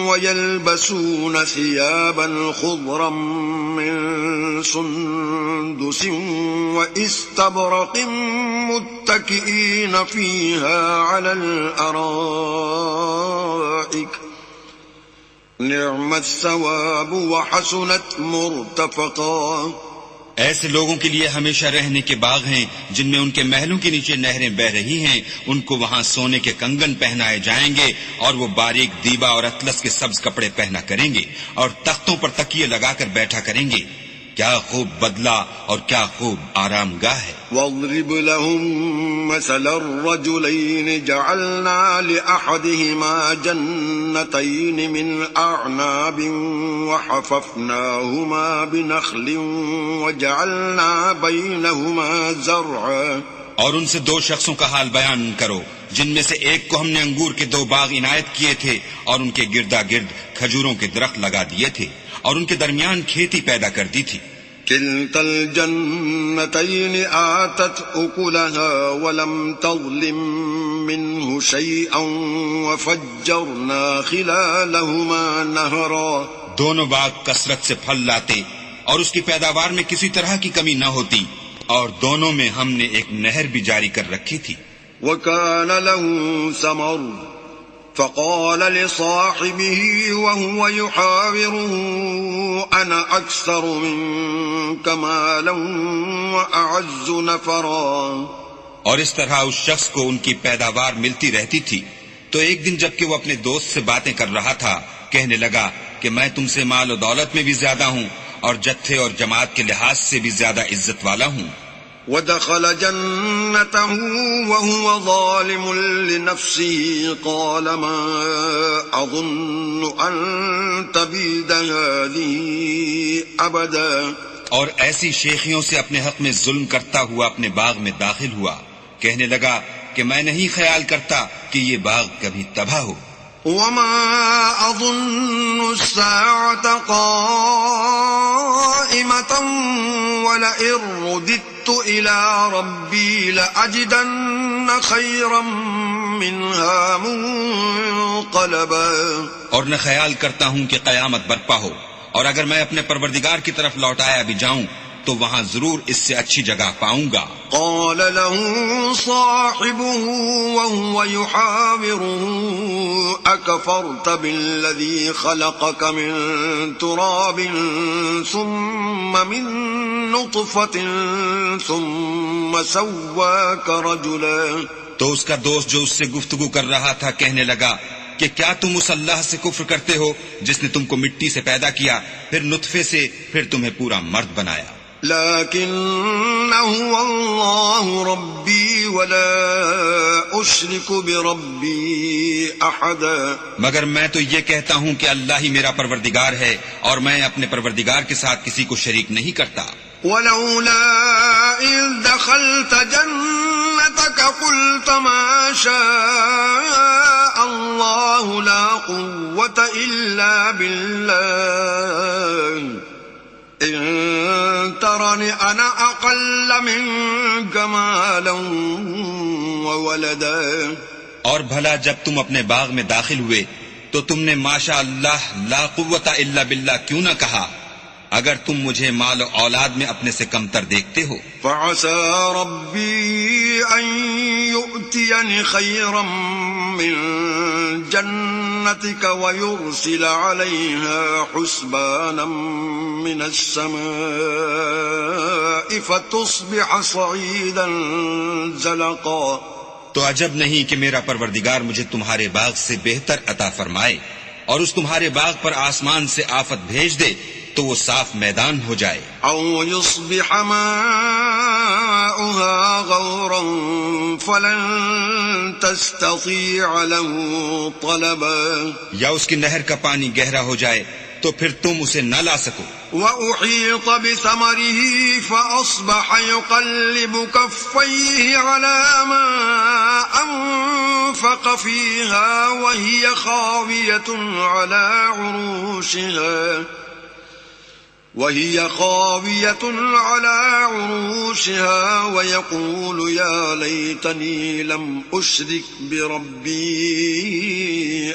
S1: ويلبسون ثيابا خضرا من سندس واستبرق متكئين فيها على الأرائك نعم الثواب وحسنت مرتفقا۔
S2: ایسے لوگوں کے لیے ہمیشہ رہنے کے باغ ہیں جن میں ان کے محلوں کے نیچے نہریں بہ رہی ہیں، ان کو وہاں سونے کے کنگن پہنائے جائیں گے اور وہ باریک دیبا اور اطلس کے سبز کپڑے پہنا کریں گے اور تختوں پر تکیے لگا کر بیٹھا کریں گے۔ کیا خوب بدلہ اور کیا خوب آرام گاہ ہے۔
S1: واضرب لهم مثل الرجلين جعلنا لأحدهما جنتين من أعناب وحففناهما بنخل وجعلنا بينهما زرعا۔
S2: اور ان سے دو شخصوں کا حال بیان کرو جن میں سے ایک کو ہم نے انگور کے 2 باغ عنایت کیے تھے اور ان کے گردا گرد کھجوروں کے درخت لگا دیے تھے اور ان کے درمیان کھیتی پیدا کر دی تھی۔
S1: كلتا الجنتين آتت أكلها ولم تظلم منه شيئا وفجرنا خلالهما نهرا۔
S2: دونوں باغ کثرت سے پھل لاتے اور اس کی پیداوار میں کسی طرح کی کمی نہ ہوتی، اور دونوں میں ہم نے ایک نہر بھی جاری کر رکھی تھی۔
S1: وكان له ثمر فقال لصاحبه وهو يحاوره أنا أكثر منك مالا وأعز نفرا۔
S2: اور اس طرح اس شخص کو ان کی پیداوار ملتی رہتی تھی، تو ایک دن جبکہ وہ اپنے دوست سے باتیں کر رہا تھا کہنے لگا کہ میں تم سے مال و دولت میں بھی زیادہ ہوں اور جتھے اور جماعت کے لحاظ سے بھی زیادہ عزت والا ہوں.
S1: ودخل جنته وهو ظالم لنفسه قال ما أظن أن تبيد هذه أبدا.
S2: اور ایسی شیخیوں سے اپنے حق میں ظلم کرتا ہوا اپنے باغ میں داخل ہوا. کہنے لگا کہ میں نہیں خیال کرتا کہ یہ باغ کبھی تباہ ہو.
S1: وما أظن الساعة قائمة ولئن رددت إلى ربي لأجدن خيرا منها منقلبا.
S2: اور نہ خیال کرتا ہوں کہ قیامت برپا ہو، اور اگر میں اپنے پروردگار کی طرف لوٹایا بھی جاؤں تو وہاں ضرور اس سے اچھی جگہ پاؤں گا.
S1: قال له صاحبه وهو يحاوره أكفرت بالذي خلقك من تراب ثم من نطفة ثم سواك رجلا.
S2: تو اس کا دوست جو اس سے گفتگو کر رہا تھا کہنے لگا کہ کیا تم اس اللہ سے کفر کرتے ہو جس نے تم کو مٹی سے پیدا کیا، پھر نطفے سے، پھر تمہیں پورا مرد بنایا.
S1: لكنه الله ربي ولا أشرك بربي أحدا.
S2: مگر میں تو یہ کہتا ہوں کہ اللہ ہی میرا پروردگار ہے اور میں اپنے پروردگار کے ساتھ کسی کو شریک نہیں کرتا.
S1: ولولا إذ دخلت جنتك قلت ما شاء الله لا قوة إلا بالله إن ترني أنا أقل منك مالا وولدا.
S2: اور بھلا جب تم اپنے باغ میں داخل ہوئے تو تم نے ماشاء اللہ لا قوت الا باللہ کیوں نہ کہا، اگر تم مجھے مال و اولاد میں اپنے سے کمتر دیکھتے ہو.
S1: فعسى ربي أن يؤتيني خيرا من جنتك ويرسل عليها حسبانا من السماء فتصبح صعيدا زلقا.
S2: تو عجب نہیں کہ میرا پروردگار مجھے تمہارے باغ سے بہتر عطا فرمائے اور اس تمہارے باغ پر آسمان سے آفت بھیج دے تو وہ صاف میدان ہو جائے.
S1: او يصبح ماؤها غورا فلن تستطيع له طلبا.
S2: یا اس کی نہر کا پانی گہرا ہو جائے تو پھر تم اسے نہ لا سکو.
S1: وأحيط بثمره فأصبح يقلب كفيه على ما أنفق فيها وهي خاوية على عروشها ويقول يا ليتني لم أشرك بربي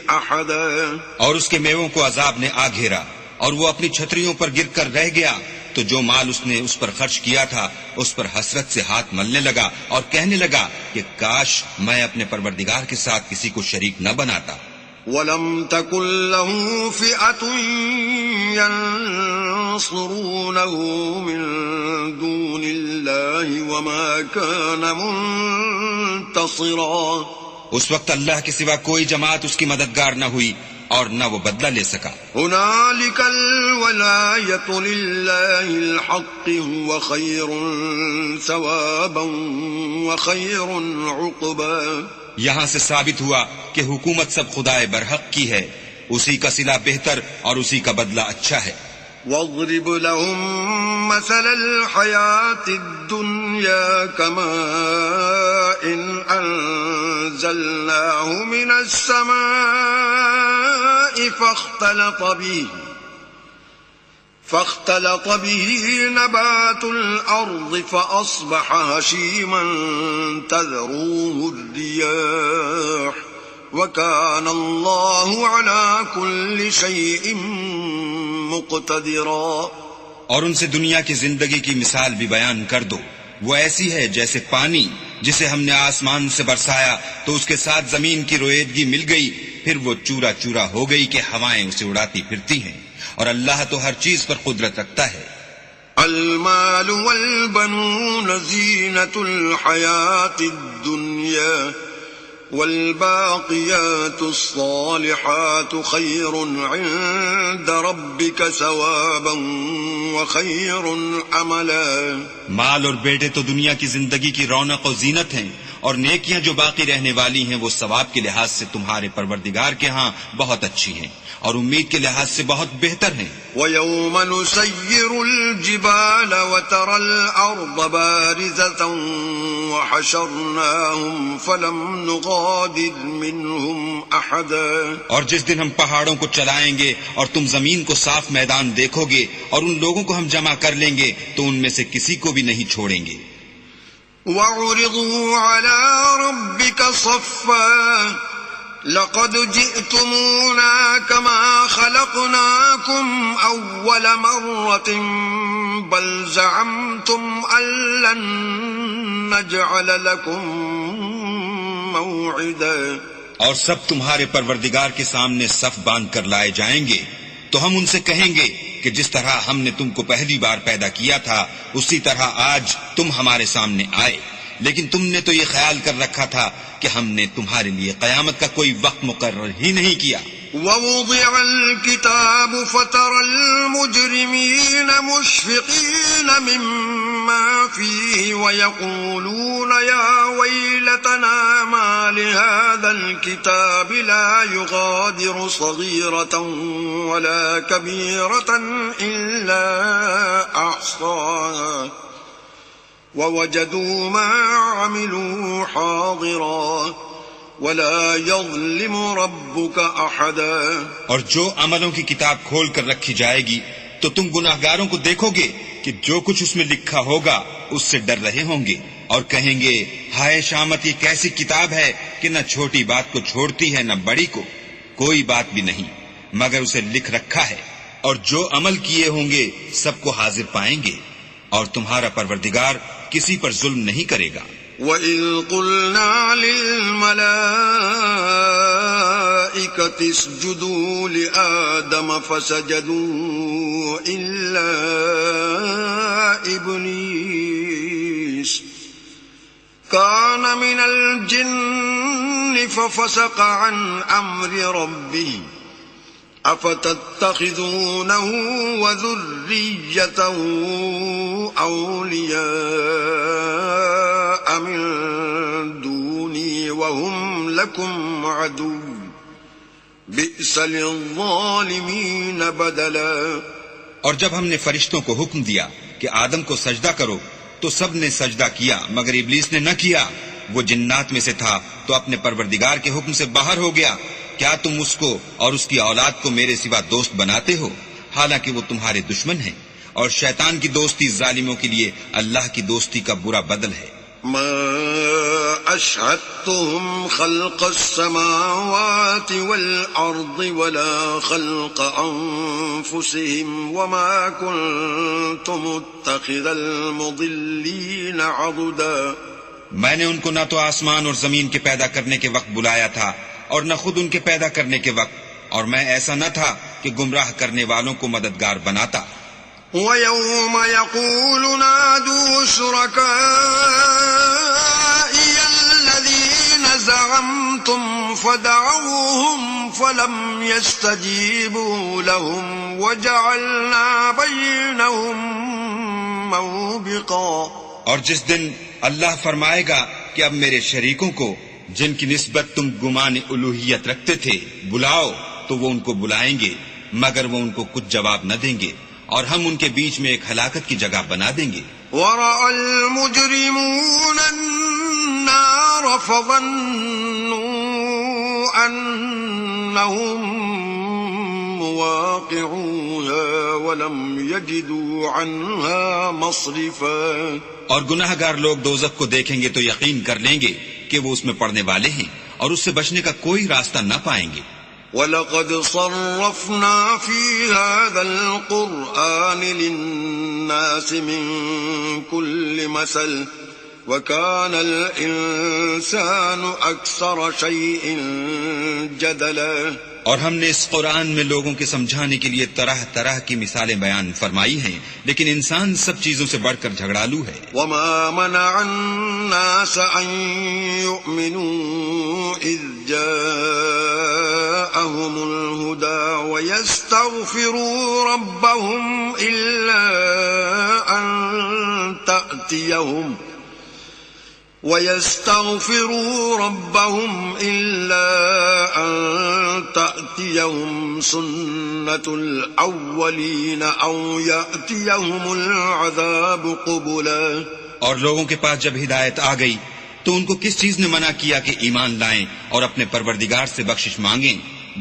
S1: أحدا.
S2: اور اس کے میووں کو عذاب نے آ گھیرا اور وہ اپنی چھتریوں پر گر کر رہ گیا، تو جو مال اس نے اس پر خرچ کیا تھا اس پر حسرت سے ہاتھ ملنے لگا اور کہنے لگا کہ کاش میں اپنے پروردگار کے ساتھ کسی کو شریک نہ بناتا.
S1: وَلَمْ تَكُنْ لَهُ فِئَةٌ يَنصُرُونَهُ مِن دُونِ اللَّهِ وَمَا كَانَ مُنتَصِرًا.
S2: اس وقت اللہ کے سوا کوئی جماعت اس کی مددگار نہ ہوئی اور نہ وہ بدلہ لے سکا.
S1: هُنَالِكَ الْوَلَایَةُ لِلَّهِ الْحَقِّ هُوَ خَيْرٌ ثَوَابًا وَخَيْرٌ عُقْبًا.
S2: یہاں سے ثابت ہوا کہ حکومت سب خدائے برحق کی ہے، اسی کا صلہ بہتر اور اسی کا بدلہ اچھا ہے.
S1: وَاضْرِبْ لَهُم مَّثَلَ الْحَيَاةِ الدُّنْيَا كَمَاءٍ أَنزَلْنَاهُ مِنَ السَّمَاءِ فاختلط به نبات الأرض فأصبح هشيما تذروه الرياح وكان الله على كل شيء مقتدرا.
S2: اور ان سے دنیا کی زندگی کی مثال بھی بیان کر دو. وہ ایسی ہے جیسے پانی جسے ہم نے آسمان سے برسایا تو اس کے ساتھ زمین کی رویدگی مل گئی، پھر وہ چورا چورا ہو گئی کہ ہوائیں اسے اڑاتی پھرتی ہیں، اور اللہ تو ہر چیز پر قدرت رکھتا ہے.
S1: المال والبنون زینة الحیاة الدنیا والباقيات الصالحات خير عند ربك ثوابا وخير عملا.
S2: مال اور بیٹے تو دنیا کی زندگی کی رونق و زینت ہیں، اور نیکیاں جو باقی رہنے والی ہیں وہ ثواب کے لحاظ سے تمہارے پروردگار کے ہاں بہت اچھی ہیں اور امید کے لحاظ سے بہت بہتر ہیں.
S1: وَيَوْمَ نُسَيِّرُ الْجِبَالَ وَتَرَى الْأَرْضَ بَارِزَةً وَحَشَرْنَاهُمْ فَلَمْ نُغَادِرْ مِنْهُمْ أَحَدًا.
S2: اور جس دن ہم پہاڑوں کو چلائیں گے اور تم زمین کو صاف میدان دیکھو گے اور ان لوگوں کو ہم جمع کر لیں گے تو ان میں سے کسی کو بھی نہیں چھوڑیں گے.
S1: وَعُرِضُوا عَلَى رَبِّكَ صَفًّا لَقَدْ جِئْتُمُونَا كَمَا خَلَقْنَاكُمْ أَوَّلَ مَرَّةٍ بَلْ زَعَمْتُمْ أَن لَّن نَّجْعَلَ لَكُم مَّوْعِدًا.
S2: اور سب تمہارے پروردگار کے سامنے صف باندھ کر لائے جائیں گے تو ہم ان سے کہیں گے کہ جس طرح ہم نے تم کو پہلی بار پیدا کیا تھا اسی طرح آج تم ہمارے سامنے آئے، لیکن تم نے تو یہ خیال کر رکھا تھا کہ ہم نے تمہارے لیے قیامت کا کوئی وقت مقرر ہی نہیں کیا.
S1: وَوُضِعَ الْكِتَابُ فَتَرَى الْمُجْرِمِينَ مُشْفِقِينَ مِمَّا فِيهِ وَيَقُولُونَ يَا وَيْلَتَنَا مَا لِهَذَا الْكِتَابِ لَا يُغَادِرُ صَغِيرَةً وَلَا كَبِيرَةً إِلَّا أَحْصَاهَا وَوَجَدُوا مَا عَمِلُوا حَاضِرًا وَلَا يَظْلِمُ رَبُّكَ أَحَدًا.
S2: اور جو عملوں کی کتاب کھول کر رکھی جائے گی تو تم گناہگاروں کو دیکھو گے کہ جو کچھ اس میں لکھا ہوگا اس سے ڈر رہے ہوں گے اور کہیں گے ہائے شامت، یہ کیسی کتاب ہے کہ نہ چھوٹی بات کو چھوڑتی ہے نہ بڑی کو. کوئی بات بھی نہیں مگر اسے لکھ رکھا ہے، اور جو عمل کیے ہوں گے سب کو حاضر پائیں گے، اور تمہارا پروردگار کسی پر ظلم نہیں کرے گا.
S1: وَإِذْ قُلْنَا لِلْمَلَائِكَةِ اسْجُدُوا لِآدَمَ فَسَجَدُوا إِلَّا إِبْلِيسَ كَانَ مِنَ الْجِنِّ فَفَسَقَ عَنْ أَمْرِ رَبِّهِ أَفَتَتَّخِذُونَهُ وَذُرِّيَّتَهُ أَوْلِيَاءَ مِن دُونِي وَهُمْ لَكُمْ عَدُوٌّ بِئْسَ لِلظَّالِمِينَ بَدَلًا.
S2: اور جب ہم نے فرشتوں کو حکم دیا کہ آدم کو سجدہ کرو تو سب نے سجدہ کیا مگر ابلیس نے نہ کیا. وہ جنات میں سے تھا تو اپنے پروردگار کے حکم سے باہر ہو گیا. کیا تم اس کو اور اس کی اولاد کو میرے سوا دوست بناتے ہو، حالانکہ وہ تمہارے دشمن ہیں، اور شیطان کی دوستی ظالموں کے لیے اللہ کی دوستی کا برا بدل ہے.
S1: ما أشهدتهم خلق السماوات والأرض ولا خلق أنفسهم وما كنت متخذ المضلين عضدا.
S2: میں نے ان کو نہ تو آسمان اور زمین کے پیدا کرنے کے وقت بلایا تھا اور نہ خود ان کے پیدا کرنے کے وقت، اور میں ایسا نہ تھا کہ گمراہ کرنے والوں کو مددگار بناتا.
S1: وَيَوْمَ يَقُولُ نَادُوا شُرَكَائِيَ الَّذِينَ زَعَمْتُمْ فَدَعَوْهُمْ فَلَمْ يَسْتَجِيبُوا لَهُمْ وَجَعَلْنَا بَيْنَهُمْ مَوْبِقًا.
S2: اور جس دن اللہ فرمائے گا کہ اب میرے شریکوں کو جن کی نسبت تم گمان الوہیت رکھتے تھے بلاؤ، تو وہ ان کو بلائیں گے مگر وہ ان کو کچھ جواب نہ دیں گے، اور ہم ان کے بیچ میں ایک ہلاکت کی جگہ بنا دیں گے.
S1: وَرَأَى الْمُجْرِمُونَ النَّارَ فَظَنُّوا أَنَّهُمْ مُوَاقِعُوهَا وَلَمْ يَجِدُوا عَنْهَا مَصْرِفًا.
S2: اور گناہ گار لوگ دوزخ کو دیکھیں گے تو یقین کر لیں گے کہ وہ اس میں پڑنے والے ہیں اور اس سے بچنے کا کوئی راستہ نہ پائیں گے.
S1: وَلَقَدْ صَرَّفْنَا فِي هَذَا الْقُرْآنِ لِلنَّاسِ مِنْ كُلِّ مَثَلٍ وَكَانَ الْإِنسَانُ أَكْثَرَ شَيْءٍ جدلا
S2: اور ہم نے اس قرآن میں لوگوں کے سمجھانے کے لیے طرح طرح کی مثالیں بیان فرمائی ہیں، لیکن انسان سب چیزوں سے بڑھ کر جھگڑالو ہے۔
S1: وما منع الناس أن يؤمنوا إذ جاءهم الهدى ويستغفروا ربهم إلا أن تأتيهم سنة الأولين أو يأتيهم العذاب قبلا۔
S2: اور لوگوں کے پاس جب ہدایت آ گئی تو ان کو کس چیز نے منع کیا کہ ایمان لائیں اور اپنے پروردگار سے بخشش مانگیں،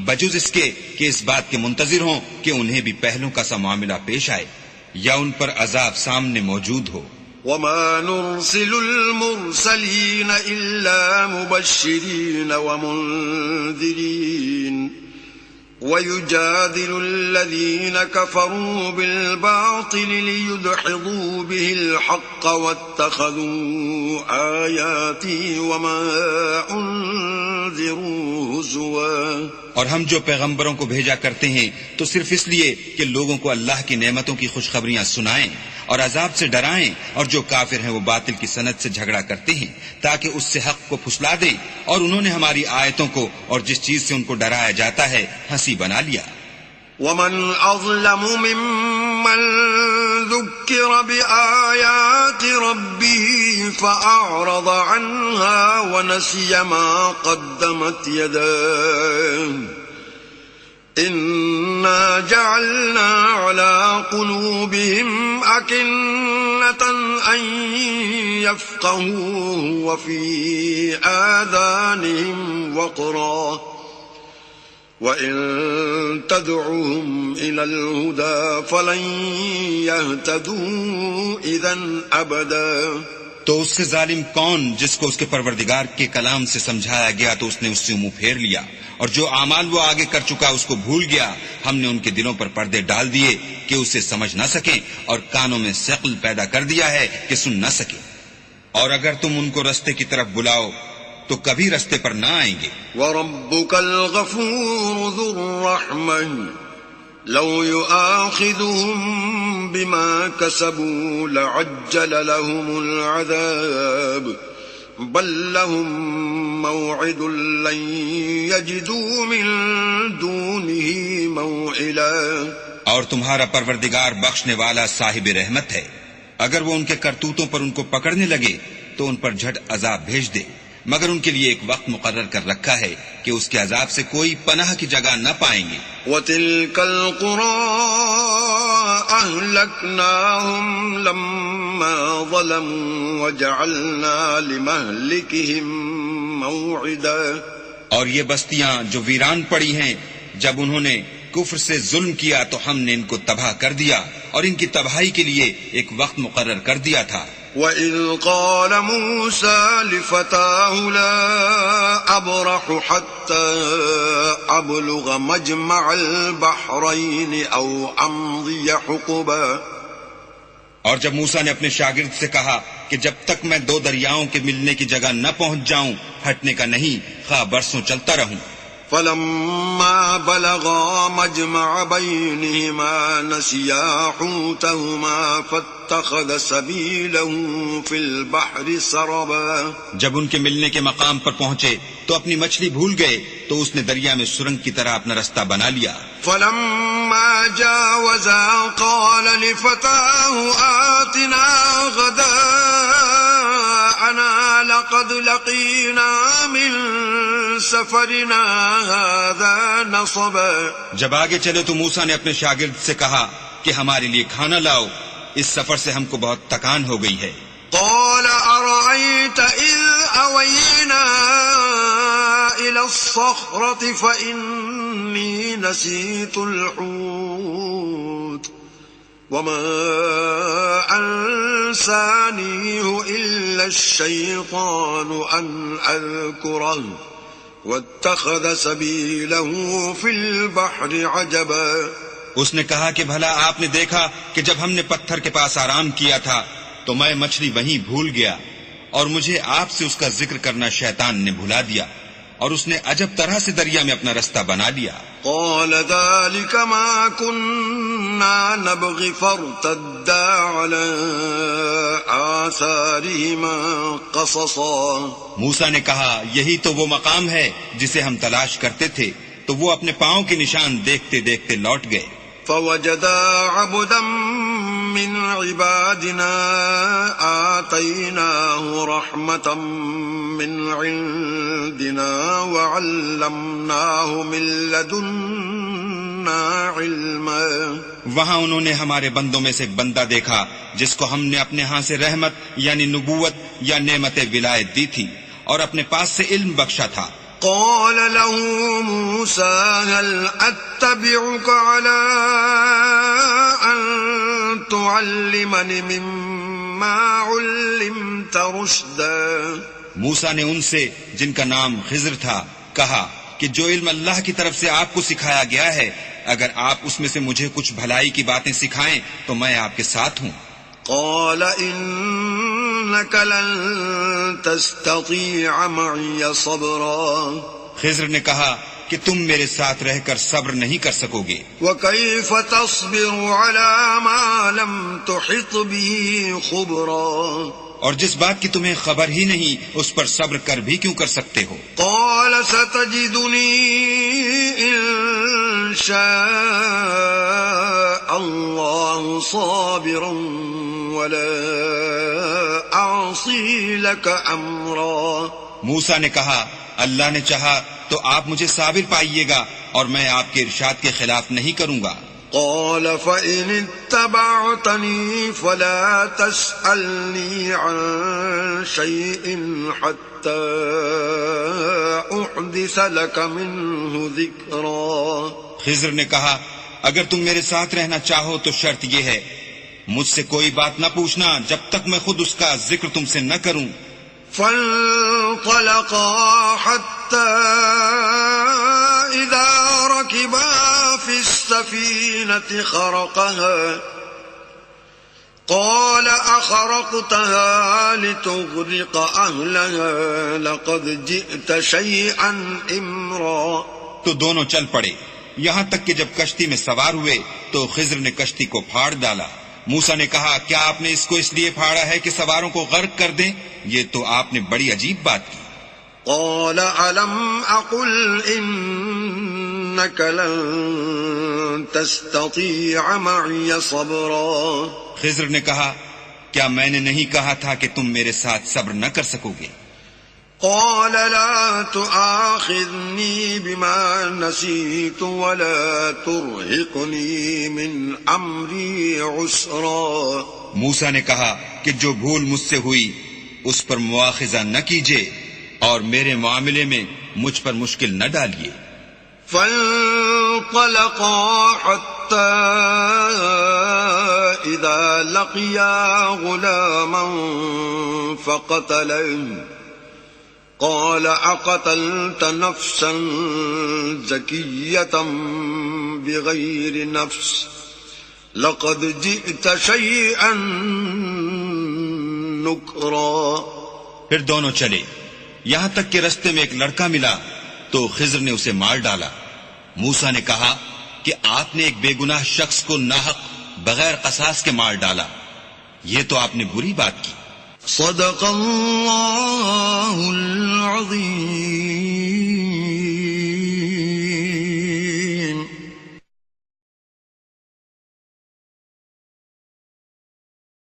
S2: بجز اس کے کہ اس بات کے منتظر ہوں کہ انہیں بھی پہلوں کا سا معاملہ پیش آئے یا ان پر عذاب سامنے موجود ہو۔
S1: وما نرسل المرسلين إلا مبشرين ومنذرين ويجادل الذين كفروا بالباطل ليدحضوا به الحق واتخذوا آياتي وما أنذروا هزوا۔
S2: اور ہم جو پیغمبروں کو بھیجا کرتے ہیں تو صرف اس لیے کہ لوگوں کو اللہ کی نعمتوں کی خوشخبریاں سنائیں اور عذاب سے ڈرائیں، اور جو کافر ہیں وہ باطل کی سند سے جھگڑا کرتے ہیں تاکہ اس سے حق کو پھسلا دیں، اور انہوں نے ہماری آیتوں کو اور جس چیز سے ان کو ڈرایا جاتا ہے ہنسی بنا لیا۔
S1: ومن أظلم ممن ذكر بآيات ربه فأعرض عنها ونسي ما قدمت يداه إنا جعلنا على قلوبهم أكنة أن يفقهوه وفي آذانهم وقرا وَإِن تَدْعُهُمْ إِلَى الْهُدَى فَلَن يَهْتَدُوا إِذًا أَبَدًا۔
S2: تو اس سے ظالم کون جس کو اس کے پروردگار کے کلام سے سمجھایا گیا تو اس نے اس سے منہ پھیر لیا، اور جو اعمال وہ آگے کر چکا اس کو بھول گیا، ہم نے ان کے دلوں پر پردے ڈال دیے کہ اسے سمجھ نہ سکیں، اور کانوں میں ثقل پیدا کر دیا ہے کہ سن نہ سکیں، اور اگر تم ان کو رستے کی طرف بلاؤ تو کبھی رستے پر نہ آئیں گے۔
S1: وَرَبُّكَ الْغَفُورُ ذُو الرَّحْمَةِ لَوْ يُؤَاخِذُهُم بِمَا كَسَبُوا لَعَجَّلَ لَهُمُ الْعَذَابَ بَل لَّهُم مَّوْعِدٌ لَّن يَجِدُوا مِن دُونِهِ مَوْعِلًا۔
S2: اور تمہارا پروردگار بخشنے والا صاحب رحمت ہے، اگر وہ ان کے کرتوتوں پر ان کو پکڑنے لگے تو ان پر جھٹ عذاب بھیج دے، مگر ان کے لیے ایک وقت مقرر کر رکھا ہے کہ اس کے عذاب سے کوئی پناہ کی جگہ نہ پائیں گے۔
S1: وَتِلْكَ الْقُرَىٰ أَهْلَكْنَاهُمْ لَمَّا ظَلَمُوا وَجَعَلْنَا لِمَهْلِكِهِم مَّوْعِدًا۔
S2: اور یہ بستیاں جو ویران پڑی ہیں، جب انہوں نے کفر سے ظلم کیا تو ہم نے ان کو تباہ کر دیا اور ان کی تباہی کے لیے ایک وقت مقرر کر دیا تھا۔
S1: وَإِذْ قَالَ مُوسَىٰ لِفَتَاهُ لَا أَبْرَحُ حَتَّىٰ أَبْلُغَ مَجْمَعَ الْبَحْرَيْنِ أَوْ أَمْضِيَ حُقُبًا۔
S2: اور جب موسیٰ نے اپنے شاگرد سے کہا کہ جب تک میں دو دریاؤں کے ملنے کی جگہ نہ پہنچ جاؤں ہٹنے کا نہیں، خواہ برسوں چلتا رہوں۔
S1: فَلَمَّا بَلَغَا مَجْمَعَ بَيْنِهِمَا نَسِيَا حُوتَهُمَا فَاتَّخَذَ سَبِيلَهُ فِي الْبَحْرِ سَرَبًا۔
S2: جب ان کے ملنے کے مقام پر پہنچے تو اپنی مچھلی بھول گئے تو اس نے دریا میں سرنگ کی طرح اپنا رستہ بنا لیا۔
S1: فَلَمَّا جَاوَزَا قَالَ لِفَتَاهُ آتِنَا غَدَاءَنَا لَقَدْ لَقِينَا مِن سَفَرِنَا هَٰذَا نَصَبًا۔
S2: جب آگے چلے تو موسیٰ نے اپنے شاگرد سے کہا کہ ہمارے لیے کھانا لاؤ، اس سفر سے ہم کو بہت تکان ہو گئی ہے۔
S1: قال أرأيت إذ أوينا إلى الصخرة فإني نسيت الحوت وما أنسانيه إلا الشيطان أن أذكره واتخذ سبيله في البحر عجبا۔
S2: اس نے کہا کہ بھلا آپ نے دیکھا کہ جب ہم نے پتھر کے پاس آرام کیا تھا تو میں مچھلی وہیں بھول گیا، اور مجھے آپ سے اس کا ذکر کرنا شیطان نے بھلا دیا، اور اس نے عجب طرح سے دریا میں اپنا رستہ بنا لیا.
S1: قال ذلك ما كنا نبغي فارتدا على آثارهما قصصا.
S2: موسیٰ نے کہا یہی تو وہ مقام ہے جسے ہم تلاش کرتے تھے، تو وہ اپنے پاؤں کے نشان دیکھتے دیکھتے لوٹ گئے.
S1: فوجدا عبدا من عبادنا آتيناه رحمة من عندنا وعلمناه من لدنا علما.
S2: وہاں انہوں نے ہمارے بندوں میں سے ایک بندہ دیکھا جس کو ہم نے اپنے ہاں سے رحمت یعنی نبوت یا نعمت ولایت دی تھی اور اپنے پاس سے علم بخشا تھا.
S1: قال له موسى هل أتبعك على أن تعلمني مما علمت رشدا.
S2: موسیٰ نے ان سے جن کا نام خضر تھا کہا کہ جو علم اللہ کی طرف سے آپ کو سکھایا گیا ہے، اگر آپ اس میں سے مجھے کچھ بھلائی کی باتیں سکھائیں تو میں آپ کے ساتھ ہوں.
S1: قال إنك لن تستطيع معي صبرا.
S2: خضر نے کہا کہ تم میرے ساتھ رہ کر صبر نہیں کر سکو گے.
S1: وكيف تصبر على ما لم تحط به خبرا.
S2: اور جس بات کی تمہیں خبر ہی نہیں اس پر صبر کر بھی کیوں کر سکتے ہو.
S1: قال ستجدني إن شاء الله صابرا ولا أعصي لك أمرا.
S2: موسیٰ نے کہا اللہ نے چاہا تو آپ مجھے صابر پائیے گا اور میں آپ کے ارشاد کے خلاف نہیں کروں گا.
S1: قال فإن اتبعتني فلا تسألني عن شيء حتى أحدث لك منه ذكرا.
S2: خضر نے کہا اگر تم میرے ساتھ رہنا چاہو تو شرط یہ ہے مجھ سے کوئی بات نہ پوچھنا جب تک میں خود اس کا ذکر تم سے نہ کروں.
S1: فانطلقا حتى إذا ركبا في السفينة خرقها قال أخرقتها لتغرق أهلها لقد جئت شيئا إمرا.
S2: تو دونوں چل پڑے یہاں تک کہ جب کشتی میں سوار ہوئے تو خضر نے کشتی کو پھاڑ ڈالا. موسیٰ نے کہا کیا آپ نے اس کو اس لیے پھاڑا ہے کہ سواروں کو غرق کر دیں؟ یہ تو آپ نے بڑی عجیب بات کی.
S1: قال ألم أقل إنك لن تستطيع معي صبرا.
S2: خضر نے کہا کیا میں نے نہیں کہا تھا کہ تم میرے ساتھ صبر نہ کر سکو گے؟
S1: قال لا تؤاخذني بما نسيت ولا ترهقني من أمري عسرا.
S2: موسیٰ نے کہا کہ جو بھول مجھ سے ہوئی اس پر مواخذہ نہ کیجیے اور میرے معاملے میں مجھ پر مشکل نہ ڈالیے.
S1: فانطلقا حتى إذا لقيا غلاما فقتله قال أقتلت نفسا زكية بغير نفس لقد جئت شيئا نكرا.
S2: پھر دونوں چلے یہاں تک کہ رستے میں ایک لڑکا ملا تو خضر نے اسے مار ڈالا. موسیٰ نے کہا کہ آپ نے ایک بے گناہ شخص کو ناحق بغیر قصاص کے مار ڈالا، یہ تو آپ نے بری بات کی.
S1: صدق اللہ العظیم.